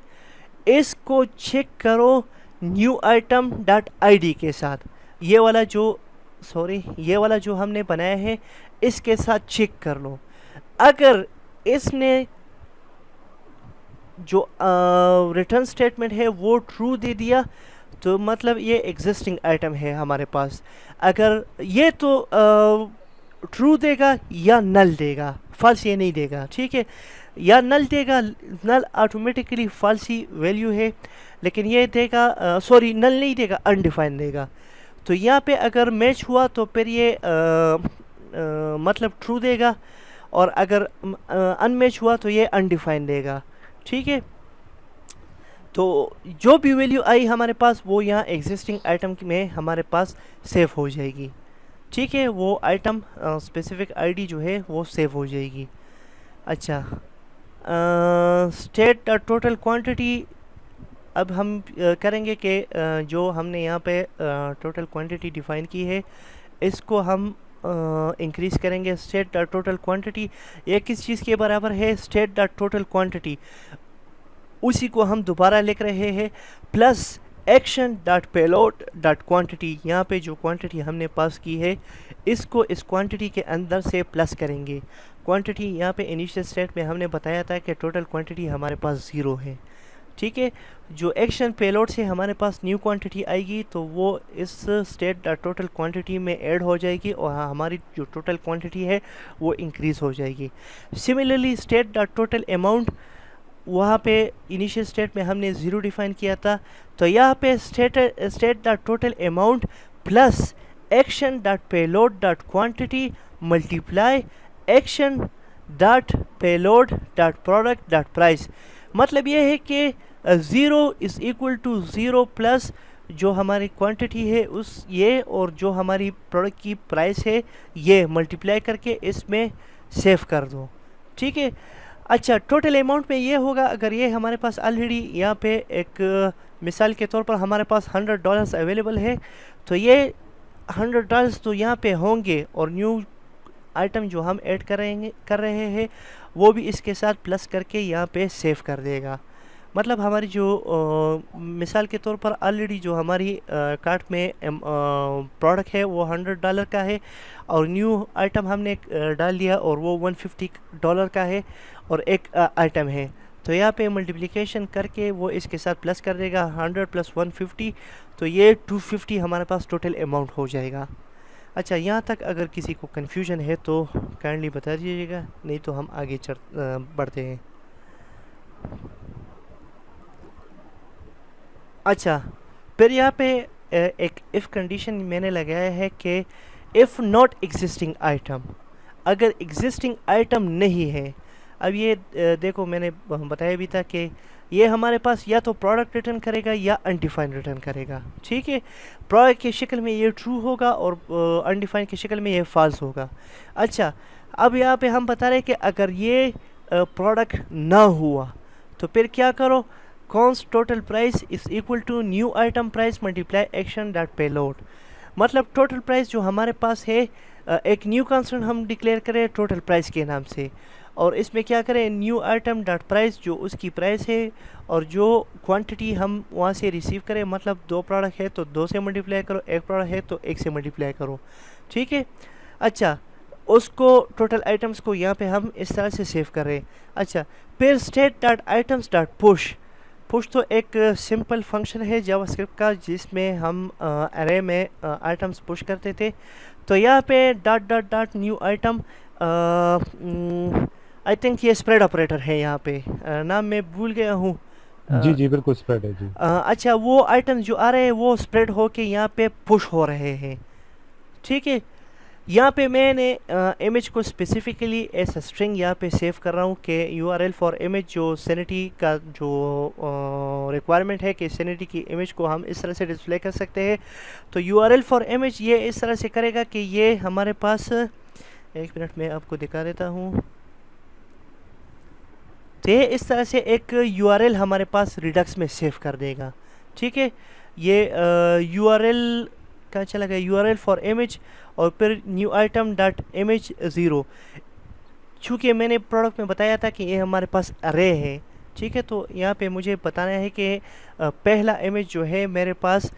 इसको चेक करो न्यू आइटम डॉट आईडी के साथ। ये वाला जो हमने बनाया है इसके साथ चेक कर लो। अगर इसने जो रिटर्न स्टेटमेंट है वो ट्रू दे दिया तो मतलब ये एग्जिस्टिंग आइटम है हमारे पास। अगर ये तो ट्रू देगा या नल देगा, फॉल्स ये नहीं देगा, ठीक है, या नल देगा। नल ऑटोमेटिकली फॉल्स ही वैल्यू है, लेकिन ये देगा नल नहीं देगा, अनडिफाइंड देगा। तो यहाँ पे अगर मैच हुआ तो फिर ये मतलब ट्रू देगा, और अगर अनमैच हुआ तो ये अनडिफाइंड देगा, ठीक है। तो जो भी वैल्यू आई हमारे पास वो यहाँ एग्जिस्टिंग आइटम में हमारे पास सेव हो जाएगी, ठीक है। वो आइटम स्पेसिफिक आईडी जो है वो सेव हो जाएगी। अच्छा, स्टेट टोटल क्वांटिटी अब हम करेंगे कि जो हमने यहाँ पे टोटल क्वांटिटी डिफाइन की है इसको हम इंक्रीज़ करेंगे। स्टेट डॉट टोटल क्वांटिटी ये किस चीज़ के बराबर है? स्टेट डॉट टोटल क्वांटिटी, उसी को हम दोबारा लिख रहे हैं, plus action dot payload dot quantity. यहाँ पे जो क्वांटिटी हमने पास की है इसको इस क्वांटिटी के अंदर से प्लस करेंगे। क्वांटिटी यहाँ पे इनिशियल स्टेट में हमने बताया था कि टोटल क्वांटिटी हमारे पास 0 है, ठीक है। जो एक्शन पेलोड से हमारे पास न्यू क्वांटिटी आएगी तो वो इस स्टेट डॉट टोटल क्वांटिटी में ऐड हो जाएगी और हमारी जो टोटल क्वांटिटी है वो इंक्रीज़ हो जाएगी। Similarly state dot total amount, वहाँ पे इनिशियल स्टेट में हमने 0 डिफाइन किया था, तो यहाँ पे state dot total amount plus action dot payload dot quantity multiply action dot payload dot product dot price. मतलब ये है कि 0 इज़ इक्वल टू 0 प्लस जो हमारी क्वांटिटी है उस ये और जो हमारी प्रोडक्ट की प्राइस है ये मल्टीप्लाई करके इसमें सेव कर दो, ठीक है। अच्छा, टोटल अमाउंट में ये होगा, अगर ये हमारे पास ऑलरेडी यहाँ पे एक मिसाल के तौर पर हमारे पास $100 अवेलेबल है, तो ये $100 तो यहाँ पे होंगे और न्यू आइटम जो हम ऐड कर रहे हैं वो भी इसके साथ प्लस करके यहाँ पे सेव कर देगा। मतलब हमारी जो मिसाल के तौर पर ऑलरेडी जो हमारी कार्ट में प्रोडक्ट है वो $100 का है और न्यू आइटम हमने डाल दिया और वो $150 का है और एक आइटम है, तो यहाँ पे मल्टीप्लिकेशन करके वो इसके साथ प्लस कर देगा 100 प्लस 150, तो ये 250 हमारे पास टोटल अमाउंट हो जाएगा। अच्छा, यहाँ तक अगर किसी को कन्फ्यूजन है तो काइंडली बता दीजिएगा, नहीं तो हम आगे बढ़ते हैं। अच्छा, फिर यहाँ पे एक इफ़ कंडीशन मैंने लगाया है कि इफ़ नॉट एग्जिस्टिंग आइटम, अगर एग्जिस्टिंग आइटम नहीं है। अब ये देखो मैंने बताया भी था कि ये हमारे पास या तो प्रोडक्ट रिटर्न करेगा या अनडिफाइंड रिटर्न करेगा, ठीक है। प्रोडक्ट की शक्ल में ये ट्रू होगा और अनडिफाइंड की शक्ल में ये फॉल्स होगा। अच्छा, अब यहाँ पे हम बता रहे हैं कि अगर ये प्रोडक्ट ना हुआ तो फिर क्या करो, const total price is equal to new item price multiply action dot payload. मतलब टोटल प्राइस जो हमारे पास है एक न्यू कांस्टेंट हम डिक्लेयर करें टोटल प्राइस के नाम से, और इसमें क्या करें, न्यू आइटम डॉट प्राइस जो उसकी प्राइस है और जो क्वांटिटी हम वहाँ से रिसीव करें, मतलब 2 प्रोडक्ट है तो 2 से मल्टीप्लाई करो, 1 प्रोडक्ट है तो 1 से मल्टीप्लाई करो, ठीक है। अच्छा, उसको टोटल आइटम्स को यहाँ पे हम इस तरह से सेव कर रहे हैं। अच्छा, फिर state dot items dot push. Push तो एक सिंपल फंक्शन है जावास्क्रिप्ट का जिसमें हम अरे में आइटम्स पुश करते थे। तो यहाँ पे dot dot dot new item, I think ये स्प्रेड ऑपरेटर है यहाँ पे, नाम मैं भूल गया हूँ। जी जी बिल्कुल स्प्रेड है जी। अच्छा, वो आइटम्स जो आ रहे हैं वो स्प्रेड होके यहाँ पे पुश हो रहे हैं। ठीक है, यहाँ पे मैंने इमेज को स्पेसिफिकली एज अ स्ट्रिंग यहाँ पे सेव कर रहा हूँ कि URL फॉर इमेज, जो सैनिटी का जो रिक्वायरमेंट है कि सैनिटी की इमेज को हम इस तरह से डिस्प्ले कर सकते हैं। तो URL फॉर इमेज ये इस तरह से करेगा कि ये हमारे पास, एक मिनट में आपको दिखा देता हूँ। तो ये इस तरह से एक URL हमारे पास रिडक्स में सेव कर देगा। ठीक है, ये URL कहाँ चला गया, URL फॉर इमेज और फिर न्यू आइटम डॉट इमेज 0। चूँकि मैंने प्रोडक्ट में बताया था कि ये हमारे पास अरे है। ठीक है, तो यहाँ पे मुझे बताना है कि पहला इमेज जो है मेरे पास,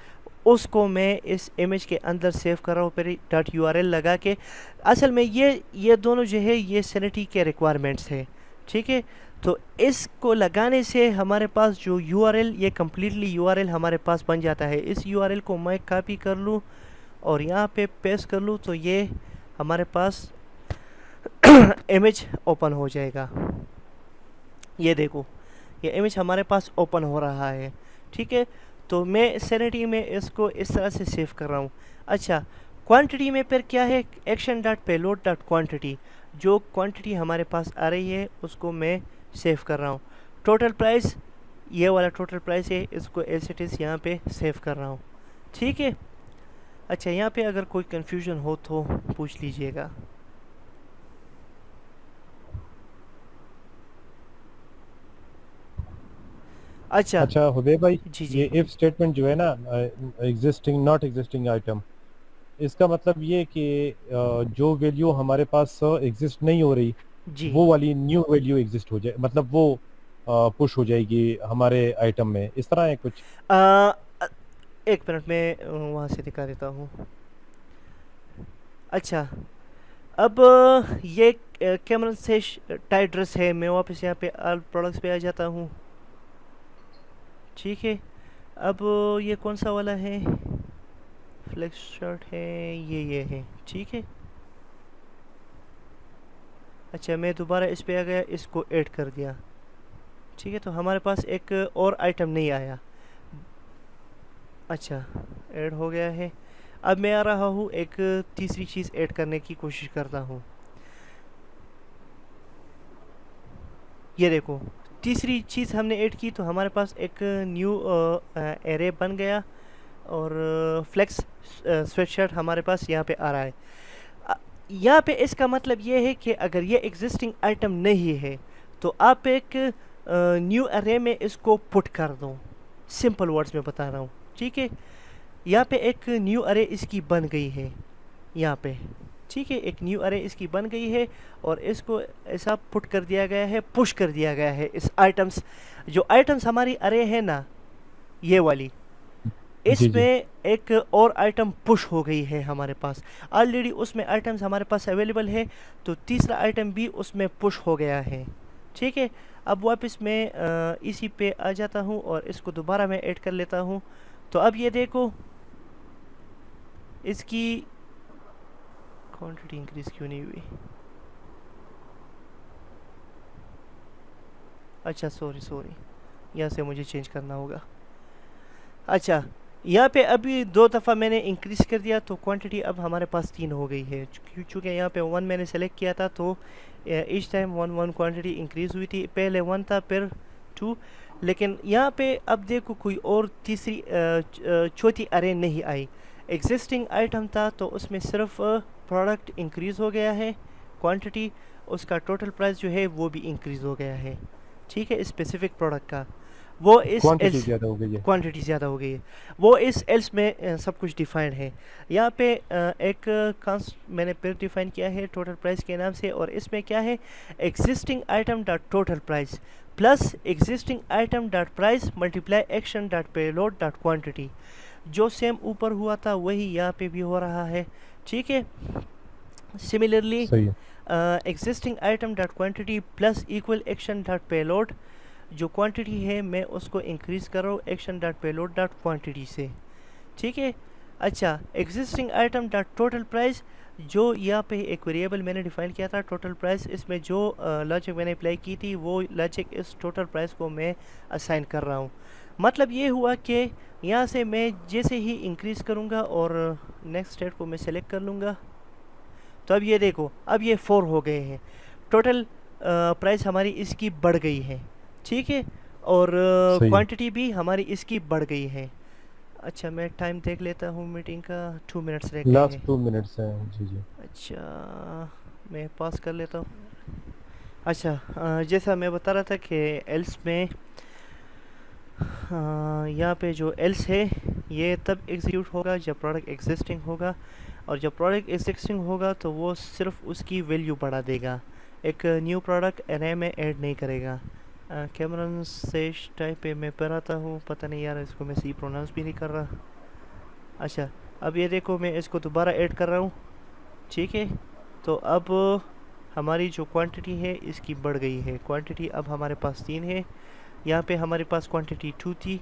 उसको मैं इस इमेज के अंदर सेव कर रहा हूँ फिर डॉट URL लगा के। असल में ये दोनों जो है ये सैनिटी के रिक्वायरमेंट्स है। ठीक है, तो इसको लगाने से हमारे पास जो URL, ये कम्प्लीटली URL हमारे पास बन जाता है। इस URL को मैं कॉपी कर लूँ और यहाँ पे पेस्ट कर लूँ तो ये हमारे पास इमेज ओपन हो जाएगा। ये देखो, ये इमेज हमारे पास ओपन हो रहा है। ठीक है, तो मैं सैनिटी में इसको इस तरह से सेव कर रहा हूँ। अच्छा, क्वांटिटी में फिर क्या है, action dot payload dot quantity, जो क्वांटिटी हमारे पास आ रही है उसको मैं सेव कर रहा हूँ। टोटल प्राइस, ये वाला टोटल प्राइस है, इसको एज इट इज़ यहाँ पे सेव कर रहा हूँ। ठीक है, अच्छा यहाँ पे अगर कोई कंफ्यूजन हो तो पूछ लीजिएगा। अच्छा अच्छा हुदय भाई, जी जी ये इफ स्टेटमेंट जो है ना, एग्जिस्टिंग नॉट एग्जिस्टिंग आइटम, इसका मतलब ये कि जो वैल्यू हमारे पास एग्जिस्ट नहीं हो रही, जी। वो वाली न्यू वैल्यू एग्जिस्ट हो जाए, मतलब वो पुश हो जाएगी हमारे आइटम में, इस तरह है कुछ। अ, अ, एक मिनट में वहाँ से दिखा देता हूँ। अच्छा, अब ये कैमरन से टाइट ड्रेस है, मैं वापस यहाँ पे ऑल प्रोडक्ट्स पे आ जाता हूँ। ठीक है, अब ये कौन सा वाला है, फ्लेक्स शर्ट है, ये है। ठीक है, अच्छा मैं दोबारा इस पे आ गया, इसको ऐड कर दिया। ठीक है, तो हमारे पास एक और आइटम नहीं आया। अच्छा, ऐड हो गया है। अब मैं आ रहा हूँ, एक तीसरी चीज़ ऐड करने की कोशिश करता हूँ। ये देखो, तीसरी चीज़ हमने ऐड की तो हमारे पास एक न्यू एरे बन गया और फ्लेक्स स्वेटशर्ट हमारे पास यहाँ पे आ रहा है। यहाँ पे इसका मतलब ये है कि अगर ये एग्जिस्टिंग आइटम नहीं है तो आप एक न्यू अरे में इसको पुट कर दो। सिंपल वर्ड्स में बता रहा हूँ। ठीक है, यहाँ पे एक न्यू अरे इसकी बन गई है यहाँ पे। ठीक है, एक न्यू अरे इसकी बन गई है और इसको ऐसा पुट कर दिया गया है, पुश कर दिया गया है। इस आइटम्स, जो आइटम्स हमारी अरे है ना, ये वाली, जी जी। इसमें एक और आइटम पुश हो गई है हमारे पास। ऑलरेडी उसमें आइटम्स हमारे पास अवेलेबल है, तो तीसरा आइटम भी उसमें पुश हो गया है। ठीक है, अब वापस मैं इसी पे आ जाता हूँ और इसको दोबारा मैं ऐड कर लेता हूँ। तो अब ये देखो, इसकी क्वांटिटी इंक्रीज क्यों नहीं हुई। अच्छा सॉरी, यहाँ से मुझे चेंज करना होगा। अच्छा, यहाँ पे अभी 2 दफ़ा मैंने इंक्रीज़ कर दिया तो क्वांटिटी अब हमारे पास 3 हो गई है। चूँकि यहाँ पे 1 मैंने सेलेक्ट किया था तो ईच टाइम 1 क्वांटिटी इंक्रीज़ हुई थी। पहले 1 था, फिर 2, लेकिन यहाँ पे अब देखो कोई और तीसरी चौथी अरे नहीं आई। एग्जिस्टिंग आइटम था तो उसमें सिर्फ प्रोडक्ट इंक्रीज़ हो गया है, क्वांटिटी, उसका टोटल प्राइस जो है वो भी इंक्रीज़ हो गया है। ठीक है, स्पेसिफिक प्रोडक्ट का, वो इस क्वांटिटी एल्स, ज़्यादा हो गई है। क्वांटिटी ज़्यादा हो गई है, वो इस एल्स में सब कुछ डिफाइंड है। यहाँ पे एक कांस मैंने फिर डिफाइन किया है टोटल प्राइस के नाम से, और इसमें क्या है, existing item dot total price plus existing item dot price multiply action dot payload dot quantity. जो सेम ऊपर हुआ था वही यहाँ पे भी हो रहा है। ठीक है, सिमिलरली सही है। Existing item dot quantity plus equal action dot payload, जो क्वांटिटी है मैं उसको इंक्रीज़ कर रहा हूँ action dot payload dot quantity से, ठीक है। अच्छा, existing item dot total price, जो यहाँ पे एक वेरिएबल मैंने डिफाइन किया था टोटल प्राइस, इसमें जो लॉजिक मैंने अप्लाई की थी वो लॉजिक इस टोटल प्राइस को मैं असाइन कर रहा हूँ। मतलब ये हुआ कि यहाँ से मैं जैसे ही इंक्रीज़ करूँगा और नेक्स्ट स्टेट को मैं सेलेक्ट कर लूँगा, तो अब ये देखो अब ये 4 हो गए हैं, टोटल प्राइस हमारी इसकी बढ़ गई है, ठीक है, और सही है। क्वांटिटी भी हमारी इसकी बढ़ गई है। अच्छा, मैं टाइम देख लेता हूँ मीटिंग का, 2 मिनट्स रह गए लास्ट हैं। 2 मिनट्स हैं। जी जी। अच्छा, मैं पास कर लेता हूँ। अच्छा, जैसा मैं बता रहा था कि एल्स में यहाँ पे जो एल्स है ये तब एग्जीक्यूट होगा जब प्रोडक्ट एग्जिस्टिंग होगा, और जब प्रोडक्ट एग्जिस्टिंग होगा तो वो सिर्फ उसकी वैल्यू बढ़ा देगा, एक न्यू प्रोडक्ट एरे में ऐड नहीं करेगा। कैमरन सेश टाइप पे मैं पढ़ाता हूँ, पता नहीं यार इसको मैं सी प्रोनाउंस भी नहीं कर रहा। अच्छा, अब ये देखो मैं इसको दोबारा ऐड कर रहा हूँ, ठीक है। तो अब हमारी जो क्वांटिटी है इसकी बढ़ गई है, क्वांटिटी अब हमारे पास 3 है, यहाँ पे हमारे पास क्वांटिटी 2 थी,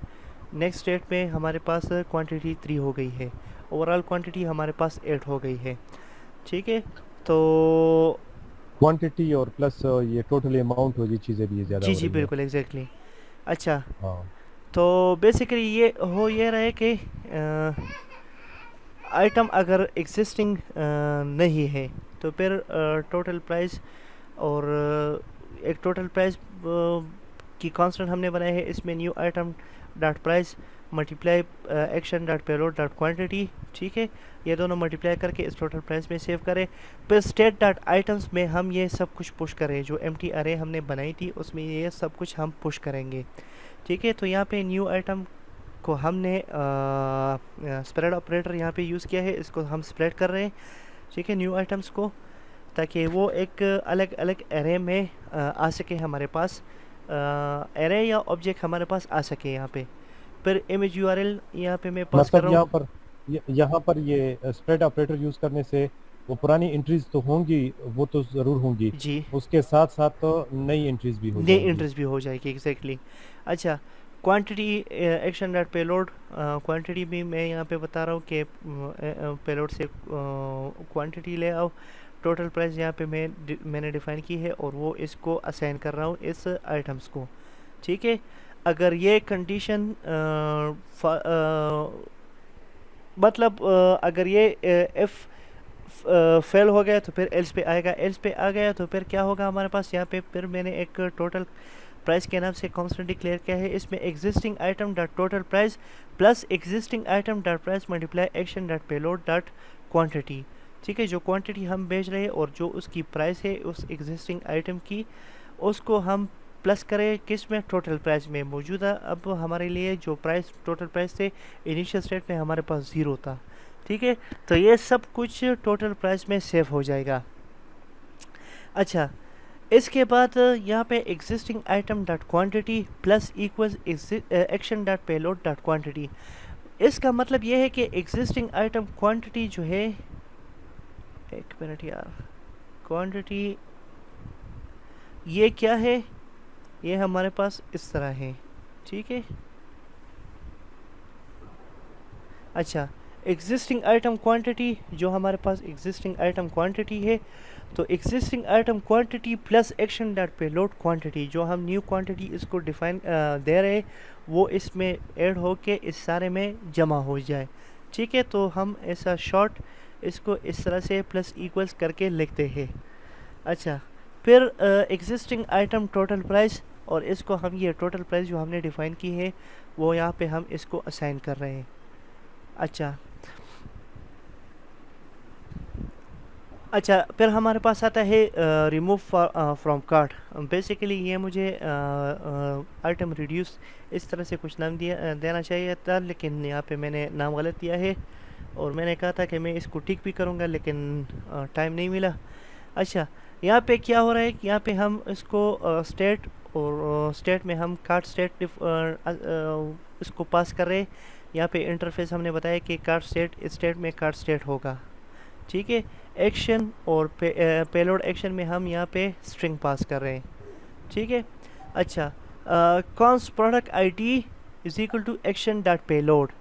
नेक्स्ट स्टेट में हमारे पास क्वांटिटी 3 हो गई है, ओवरऑल क्वांटिटी हमारे पास 8 हो गई है, ठीक है। तो क्वांटिटी और प्लस ये टोटल अमाउंट हो, ये चीज़ें भी ज़्यादा जी हो जी रही है। बिल्कुल एग्जैक्टली। अच्छा, हाँ। तो बेसिकली ये हो ये रहा है कि आइटम अगर एग्जिस्टिंग नहीं है तो फिर टोटल प्राइस और एक टोटल प्राइस की कांस्टेंट हमने बनाया है, इसमें new item dot price multiply action dot payload dot quantity, ठीक है। ये दोनों मल्टीप्लाई करके इस टोटल प्राइस में सेव करें। फिर स्टेट डॉट आइटम्स में हम ये सब कुछ पुश करें, जो एम्प्टी अरे हमने बनाई थी उसमें ये सब कुछ हम पुश करेंगे, ठीक है। तो यहाँ पे न्यू आइटम को हमने स्प्रेड ऑपरेटर यहाँ पे यूज़ किया है, इसको हम स्प्रेड कर रहे हैं, ठीक है, न्यू आइटम्स को, ताकि वो एक अलग अलग एरे में आ सके हमारे पास, एरे या ऑब्जेक्ट हमारे पास आ सके यहाँ पे। फिर इमेज यूआरएल यहाँ पे मैं पास कर मतलब रहा यहाँ हूँ। पर यहाँ पर ये स्प्रेड ऑपरेटर यूज़ करने से वो पुरानी एंट्रीज तो होंगी, वो तो ज़रूर होंगी, जी, उसके साथ साथ तो नई एंट्रीज भी हो नई जाएंगी। इंटरेस्ट भी हो जाएगी एग्जैक्टली। अच्छा, quantity action dot payload, quantity भी मैं यहाँ पे बता रहा हूँ कि पेलोड से क्वांटिटी ले आओ, टोटल प्राइस यहाँ पे मैंने डिफाइन की है और वो इसको असाइन कर रहा हूँ इस आइटम्स को, ठीक है। अगर ये कंडीशन मतलब अगर ये इफ़ फेल हो गया तो फिर एल्स पे आएगा, एल्स पे आ गया तो फिर क्या होगा हमारे पास यहाँ पे, फिर मैंने एक टोटल प्राइस के नाम से कांस्टेंट डिक्लेयर किया है, इसमें existing item dot total price plus existing item dot price multiply action dot payload dot quantity, ठीक है। जो क्वांटिटी हम बेच रहे हैं और जो उसकी प्राइस है उस एग्जिस्टिंग आइटम की, उसको हम प्लस करें किस में, टोटल प्राइस में। मौजूदा अब हमारे लिए जो प्राइस टोटल प्राइस थे इनिशियल स्टेट में हमारे पास 0 था, ठीक है। तो ये सब कुछ टोटल प्राइस में सेव हो जाएगा। अच्छा, इसके बाद यहाँ पे existing item dot quantity plus equals action dot payload dot quantity, इसका मतलब ये है कि एग्जिस्टिंग आइटम क्वांटिटी जो है, एक मिनट यार, क्वांटिटी ये क्या है, ये हमारे पास इस तरह है, ठीक है। अच्छा, एग्जिस्टिंग आइटम क्वांटिटी, जो हमारे पास एग्जिस्टिंग आइटम क्वांटिटी है, तो existing item quantity plus action dot payload quantity, जो हम न्यू क्वांटिटी इसको डिफाइन दे रहे वो इसमें ऐड हो के इस सारे में जमा हो जाए, ठीक है। तो हम ऐसा शॉर्ट इसको इस तरह से प्लस इक्वल्स करके लिखते हैं। अच्छा, फिर एग्जिस्टिंग आइटम टोटल प्राइस, और इसको हम ये टोटल प्राइस जो हमने डिफाइन की है वो यहाँ पे हम इसको असाइन कर रहे हैं। अच्छा, अच्छा, फिर हमारे पास आता है रिमूव फ्रॉम कार्ट। बेसिकली ये मुझे आइटम रिड्यूस इस तरह से कुछ नाम देना चाहिए था, लेकिन यहाँ पे मैंने नाम गलत दिया है, और मैंने कहा था कि मैं इसको ठीक भी करूँगा लेकिन टाइम नहीं मिला। अच्छा, यहाँ पे क्या हो रहा है कि यहाँ पे हम इसको स्टेट, और स्टेट में हम कार्ट स्टेट इसको पास कर रहे हैं। यहाँ पे इंटरफेस हमने बताया कि कार्ट स्टेट स्टेट में कार्ट स्टेट होगा, ठीक है। एक्शन और पेलोड एक्शन में हम यहाँ पे स्ट्रिंग पास कर रहे हैं, ठीक है। अच्छा, const product ID is equal to action dot payload.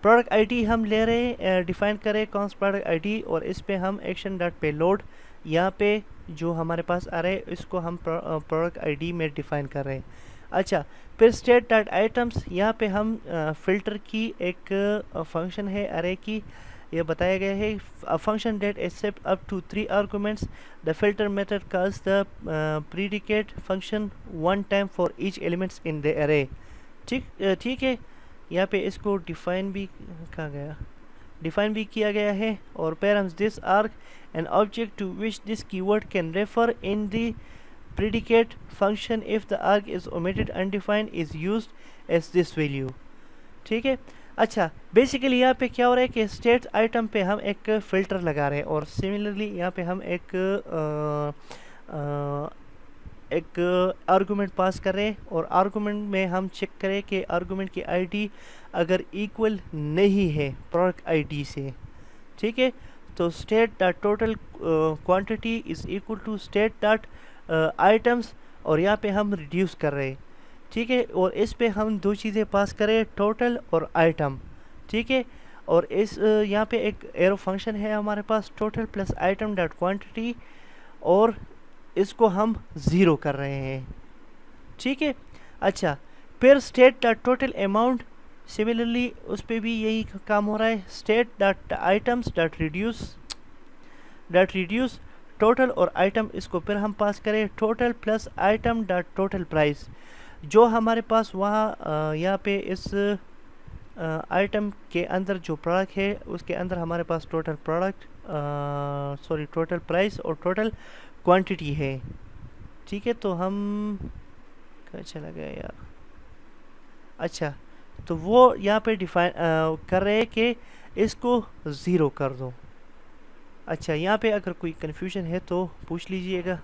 Product ID हम ले रहे हैं, डिफाइन करें कॉन्स प्रोडक्ट आईडी, और इस पे हम एक्शन डॉट पेलोड यहाँ पे जो हमारे पास आ रहा है इसको हम प्रोडक्ट आईडी में डिफाइन कर रहे हैं। अच्छा, फिर स्टेट डॉट आइटम्स, यहाँ पे हम फिल्टर की एक फंक्शन है अरे की, ये बताया गया है function that accept up to 3 arguments, the filter method calls the predicate function one time for each elements in the array. ठीक है, यहाँ पे इसको डिफाइन भी कहा गया, डिफाइन भी किया गया है। और params this arg an object to which this keyword can refer in the predicate function if the arg is omitted undefined is used as this value, ठीक है। अच्छा, बेसिकली यहाँ पे क्या हो रहा है कि स्टेट आइटम पे हम एक फ़िल्टर लगा रहे हैं, और सिमिलरली यहाँ पे हम एक आर्गुमेंट पास कर रहे हैं, और आर्गुमेंट में हम चेक करें कि आर्गुमेंट की आईडी अगर इक्वल नहीं है प्रोडक्ट आईडी से, ठीक है, तो state dot total quantity is equal to state dot items, और यहाँ पे हम रिड्यूस कर रहे हैं, ठीक है। और इस पे हम दो चीज़ें पास करें, टोटल और आइटम, ठीक है। और इस यहाँ पे एक एरो फंक्शन है हमारे पास, total plus item dot quantity, और इसको हम ज़ीरो कर रहे हैं, ठीक है। अच्छा, फिर state dot total amount, similarly उस पर भी यही काम हो रहा है, state dot items dot reduce total और आइटम, इसको फिर हम पास करें total plus item dot total price. जो हमारे पास वहाँ यहाँ पे इस आइटम के अंदर जो प्रोडक्ट है उसके अंदर हमारे पास टोटल टोटल प्राइस और टोटल क्वांटिटी है, ठीक है। तो हम क्या चला गया यार, अच्छा, तो वो यहाँ पे डिफाइन कर रहे हैं कि इसको ज़ीरो कर दो। अच्छा, यहाँ पे अगर कोई कन्फ्यूजन है तो पूछ लीजिएगा।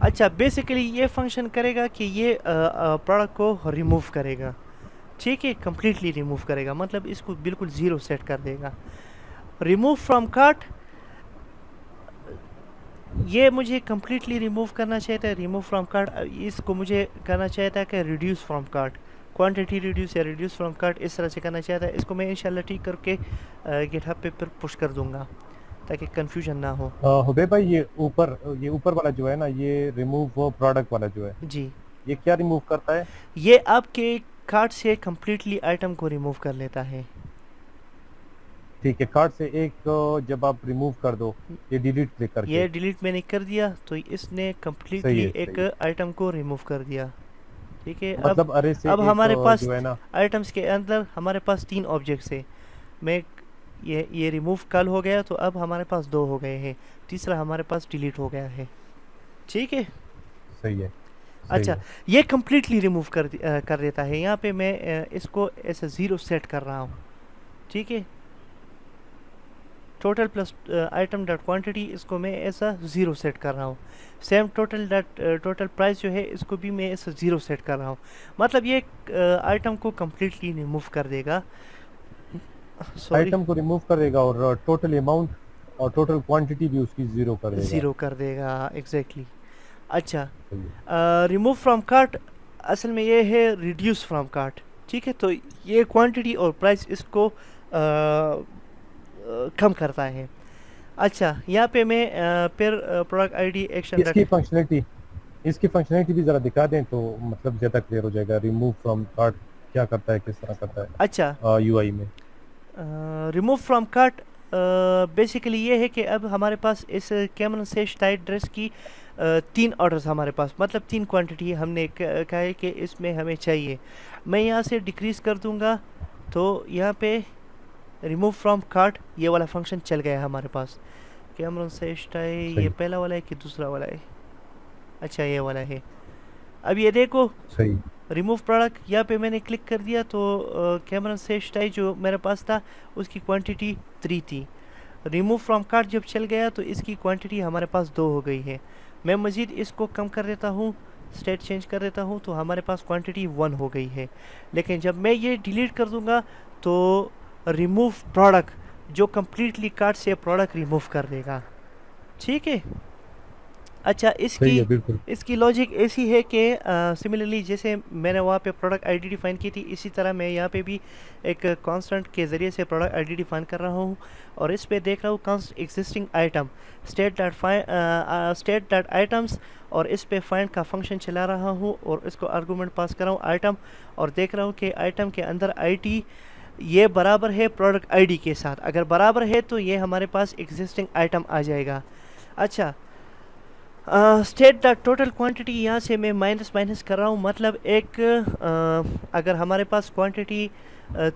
अच्छा, बेसिकली ये फंक्शन करेगा कि ये प्रोडक्ट को रिमूव करेगा, ठीक है, कम्प्लीटली रिमूव करेगा, मतलब इसको बिल्कुल ज़ीरो सेट कर देगा। रिमूव फ्रॉम कार्ट, ये मुझे कम्प्लीटली रिमूव करना चाहिए था, रिमूव फ्रॉम कार्ट, इसको मुझे करना चाहिए था कि reduce from cart, quantity reduce या रिड्यूस फ्रॉम कार्ट, इस तरह से करना चाहिए था। इसको मैं इंशाल्लाह ठीक करके गिटहब पे फिर पुश कर दूंगा ताकि कंफ्यूजन ना हो। हुबैब भाई, ये ऊपर वाला जो है ना, ये रिमूव प्रोडक्ट वाला जो है जी, ये क्या रिमूव करता है? ये आपके कार्ट से कम्प्लीटली आइटम को रिमूव कर लेता है। ठीक है, कार्ट से एक जब आप रिमूव कर दो, ये डिलीट क्लिक करके, ये डिलीट मैंने कर दिया तो इसने कम्प्लीटली एक आइटम को रिमूव कर दिया, ठीक है। मतलब अरे से अब हमारे पास जो है ना, आइटम्स के अंदर हमारे पास 3 ऑब्जेक्ट्स है, मैं ये रिमूव कल हो गया तो अब हमारे पास 2 हो गए हैं, तीसरा हमारे पास डिलीट हो गया है, ठीक है। सही है। अच्छा, ये कम्प्लीटली रिमूव कर देता है। यहाँ पे मैं इसको ऐसे ज़ीरो सेट कर रहा हूँ, ठीक है। Total plus item dot quantity, इसको मैं ऐसा ज़ीरो सेट कर रहा हूँ। सेम टोटल प्राइस जो है इसको भी मैं ऐसा ज़ीरो सेट कर रहा हूँ, मतलब ये आइटम को कम्प्लीटली रिमूव कर देगा, आइटम को रिमूव कर देगा, और टोटल अमाउंट और टोटल क्वांटिटी भी उसकी ज़ीरो कर देगा, एग्जैक्टली। अच्छा, रिमूव फ्रॉम कार्ट असल में ये है रिड्यूस फ्रॉम कार्ट, ठीक है। तो ये क्वांटिटी और प्राइस इसको कम करता है। अच्छा, यहाँ पे मैं फिर प्रोडक्ट आईडी एक्शन इसकी फंक्शनलिटी भी ज़रा दिखा दें तो मतलब ज़्यादा क्लियर हो जाएगा। रिमूव फ्रॉम कार्ट क्या करता है, किस तरह करता है? अच्छा, यूआई में रिमूव फ्रॉम कार्ट बेसिकली ये है कि अब हमारे पास इस कैमरन से टाइट ड्रेस की 3 ऑर्डर्स हमारे पास, मतलब 3 क्वांटिटी हमने कहा है कि इसमें हमें चाहिए। मैं यहाँ से डिक्रीज़ कर दूँगा तो यहाँ पे रिमूव फ्रॉम कार्ट ये वाला फंक्शन चल गया हमारे पास। कैमरन से टाइट, ये पहला वाला है कि दूसरा वाला है? अच्छा, ये वाला है। अब ये देखो, सही, रिमूव प्रोडक्ट, यहाँ पे मैंने क्लिक कर दिया तो कैमरन से टाइट जो मेरे पास था उसकी क्वांटिटी 3 थी। रिमूव फ्रॉम कार्ट जब चल गया तो इसकी क्वांटिटी हमारे पास 2 हो गई है। मैं मज़ीद इसको कम कर देता हूँ स्टेट चेंज कर देता हूँ तो हमारे पास क्वांटिटी 1 हो गई है। लेकिन जब मैं ये डिलीट कर दूंगा तो रिमूव प्रोडक्ट जो कम्प्लीटली कार्ट से प्रोडक्ट रिमूव कर देगा। ठीक है। अच्छा, सही इसकी है बिल्कुल। इसकी लॉजिक ऐसी है कि सिमिलरली जैसे मैंने वहाँ पे प्रोडक्ट आईडी डिफाइन की थी, इसी तरह मैं यहाँ पे भी एक कांस्टेंट के ज़रिए से प्रोडक्ट आईडी डिफाइन कर रहा हूँ और इस पे देख रहा हूँ const existing item state dot items, और इस पे फाइंड का फंक्शन चला रहा हूँ और इसको आर्गूमेंट पास कर रहा हूँ आइटम, और देख रहा हूँ कि आइटम के अंदर आईडी ये बराबर है प्रोडक्ट आईडी के साथ। अगर बराबर है तो ये हमारे पास एग्जिस्टिंग आइटम आ जाएगा। अच्छा, स्टेट द टोटल क्वांटिटी यहाँ से मैं माइनस माइनस कर रहा हूँ, मतलब एक अगर हमारे पास क्वांटिटी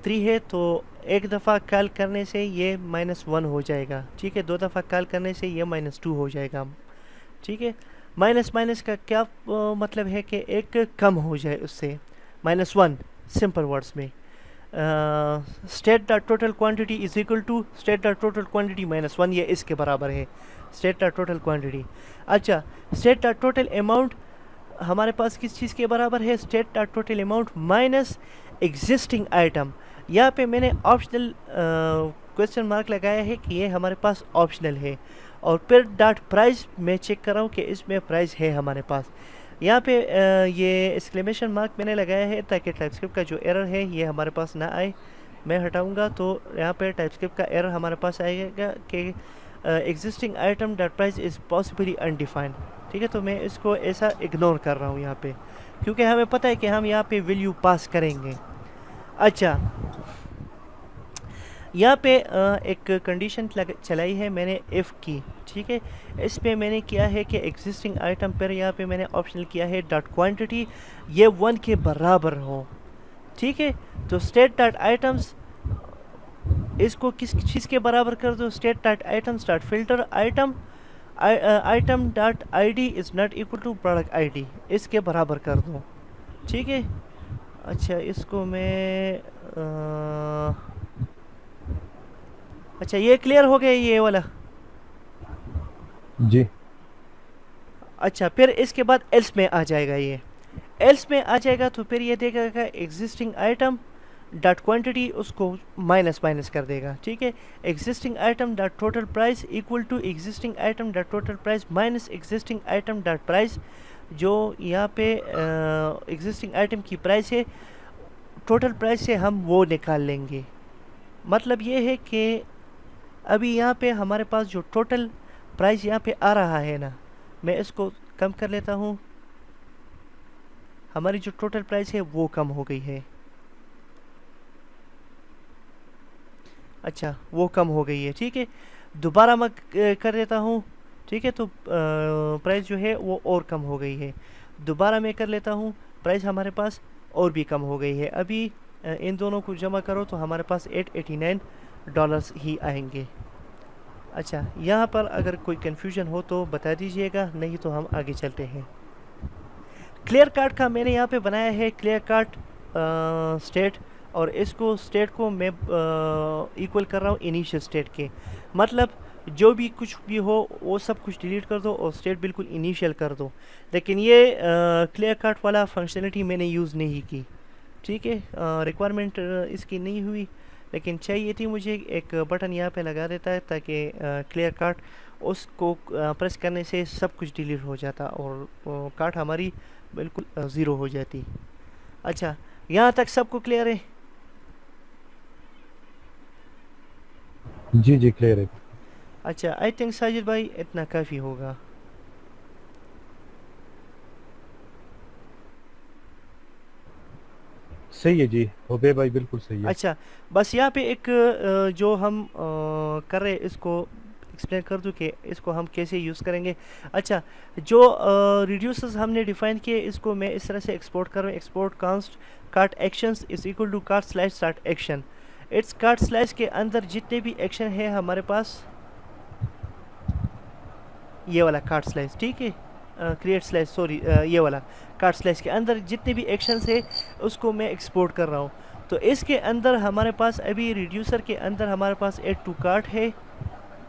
3 है तो एक दफ़ा कॉल करने से ये -1 हो जाएगा। ठीक है, 2 दफ़ा कॉल करने से ये -2 हो जाएगा। ठीक है, माइनस माइनस का क्या मतलब है कि एक कम हो जाए उससे, -1 सिंपल वर्ड्स में। State the total quantity is equal to state the total quantity -1, ये इसके बराबर है स्टेट द टोटल क्वांटिटी। अच्छा, स्टेट द टोटल अमाउंट हमारे पास किस चीज़ के बराबर है, state the total amount minus existing item. यहाँ पे मैंने ऑप्शनल क्वेश्चन मार्क लगाया है कि ये हमारे पास ऑप्शनल है, और फिर डॉट प्राइस मैं चेक कर रहा हूँ कि इसमें प्राइस है हमारे पास। यहाँ पे ये एक्सक्लेमेशन मार्क मैंने लगाया है ताकि टाइपस्क्रिप्ट का जो एरर है ये हमारे पास ना आए। मैं हटाऊंगा तो यहाँ पे टाइपस्क्रिप्ट का एरर हमारे पास आएगा कि existing item dot price is possibly undefined. ठीक है, तो मैं इसको ऐसा इग्नोर कर रहा हूँ यहाँ पे, क्योंकि हमें पता है कि हम यहाँ पे वैल्यू पास करेंगे। अच्छा, यहाँ पे एक कंडीशन चलाई है मैंने इफ़ की। ठीक है, इस पे मैंने किया है कि एग्जिस्टिंग आइटम पर यहाँ पे मैंने ऑप्शनल किया है डॉट क्वांटिटी ये 1 के बराबर हो। ठीक है, तो स्टेट डॉट आइटम्स इसको किस चीज़ के बराबर कर दो, state dot items dot filter item dot ID is not equal to product ID, इसके बराबर कर दो। ठीक है। अच्छा, इसको मैं अच्छा, ये क्लियर हो गया ये वाला। जी अच्छा, फिर इसके बाद एल्स में आ जाएगा, ये एल्स में आ जाएगा तो फिर ये देखेगा एग्जिस्टिंग आइटम डॉट क्वांटिटी, उसको माइनस माइनस कर देगा। ठीक है, existing item dot total price equal to existing item dot total price minus existing item dot price, जो यहाँ पे एग्जिस्टिंग आइटम की प्राइस है टोटल प्राइस से हम वो निकाल लेंगे। मतलब ये है कि अभी यहाँ पे हमारे पास जो टोटल प्राइस यहाँ पे आ रहा है ना, मैं इसको कम कर लेता हूँ, हमारी जो टोटल प्राइस है वो कम हो गई है। अच्छा, वो कम हो गई है। ठीक है, दोबारा मैं कर देता हूँ। ठीक है, तो प्राइस जो है वो और कम हो गई है। दोबारा मैं कर लेता हूँ, प्राइस हमारे पास और भी कम हो गई है। अभी इन दोनों को जमा करो तो हमारे पास $889 ही आएंगे। अच्छा, यहाँ पर अगर कोई कन्फ्यूजन हो तो बता दीजिएगा, नहीं तो हम आगे चलते हैं। क्लियर कार्ट का मैंने यहाँ पे बनाया है क्लियर कार्ट स्टेट, और इसको स्टेट को मैं इक्वल कर रहा हूँ इनिशियल स्टेट के। मतलब जो भी कुछ भी हो वो सब कुछ डिलीट कर दो और स्टेट बिल्कुल इनिशियल कर दो। लेकिन ये क्लियर कार्ट वाला फंक्शनलिटी मैंने यूज़ नहीं की। ठीक है, रिक्वायरमेंट इसकी नहीं हुई, लेकिन चाहिए थी मुझे। एक बटन यहाँ पे लगा देता है ताकि क्लियर कार्ट, उसको प्रेस करने से सब कुछ डिलीट हो जाता और कार्ट हमारी बिल्कुल ज़ीरो हो जाती। अच्छा, यहाँ तक सबको क्लियर है? जी जी क्लियर है। अच्छा, आई थिंक साजिद भाई इतना काफ़ी होगा। सही है जी, ओबे भाई बिल्कुल सही है। अच्छा, बस यहाँ पे एक जो हम कर रहे हैं इसको एक्सप्लेन कर दूँ कि इसको हम कैसे यूज़ करेंगे। अच्छा, जो रिड्यूसर्स हमने डिफाइन किए इसको मैं इस तरह से एक्सपोर्ट कर रहा हूँ। Export const cart actions is equal to cart slash start action. It's cart slash के अंदर जितने भी एक्शन है हमारे पास, ये वाला कार्ट स्लैश, ठीक है, क्रिएट स्लैश, सॉरी, ये वाला कार्ट स्लैश के अंदर जितने भी एक्शंस है उसको मैं एक्सपोर्ट कर रहा हूँ। तो इसके अंदर हमारे पास अभी रिड्यूसर के अंदर हमारे पास ऐड टू कार्ट है।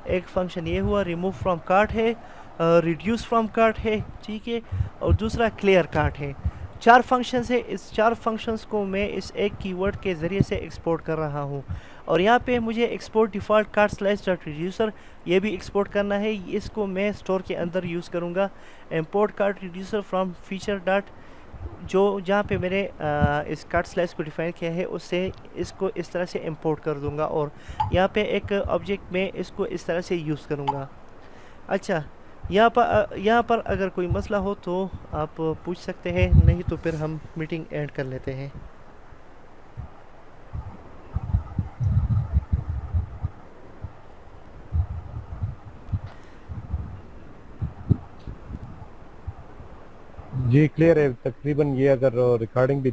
एक फंक्शन ये हुआ रिमूव फ्रॉम कार्ट है, रिड्यूस फ्रॉम कार्ट है, ठीक है, और दूसरा क्लियर कार्ट है। 4 फंक्शंस है, इस 4 फंक्शंस को मैं इस एक कीवर्ड के ज़रिए से एक्सपोर्ट कर रहा हूँ। और यहाँ पे मुझे export default cart slice dot reducer ये भी एक्सपोर्ट करना है, इसको मैं स्टोर के अंदर यूज़ करूँगा। Import cart reducer from feature dot, जो जहाँ पे मैंने इस कार्ट स्लाइस को डिफ़ाइन किया है उससे इसको इस तरह से इंपोर्ट कर दूंगा, और यहाँ पे एक ऑब्जेक्ट में इसको इस तरह से यूज़ करूँगा। अच्छा, यहाँ पर अगर कोई मसला हो तो आप पूछ सकते हैं, नहीं तो फिर हम मीटिंग एंड कर लेते हैं। जी क्लियर है तकरीबन। ये अगर रिकॉर्डिंग भी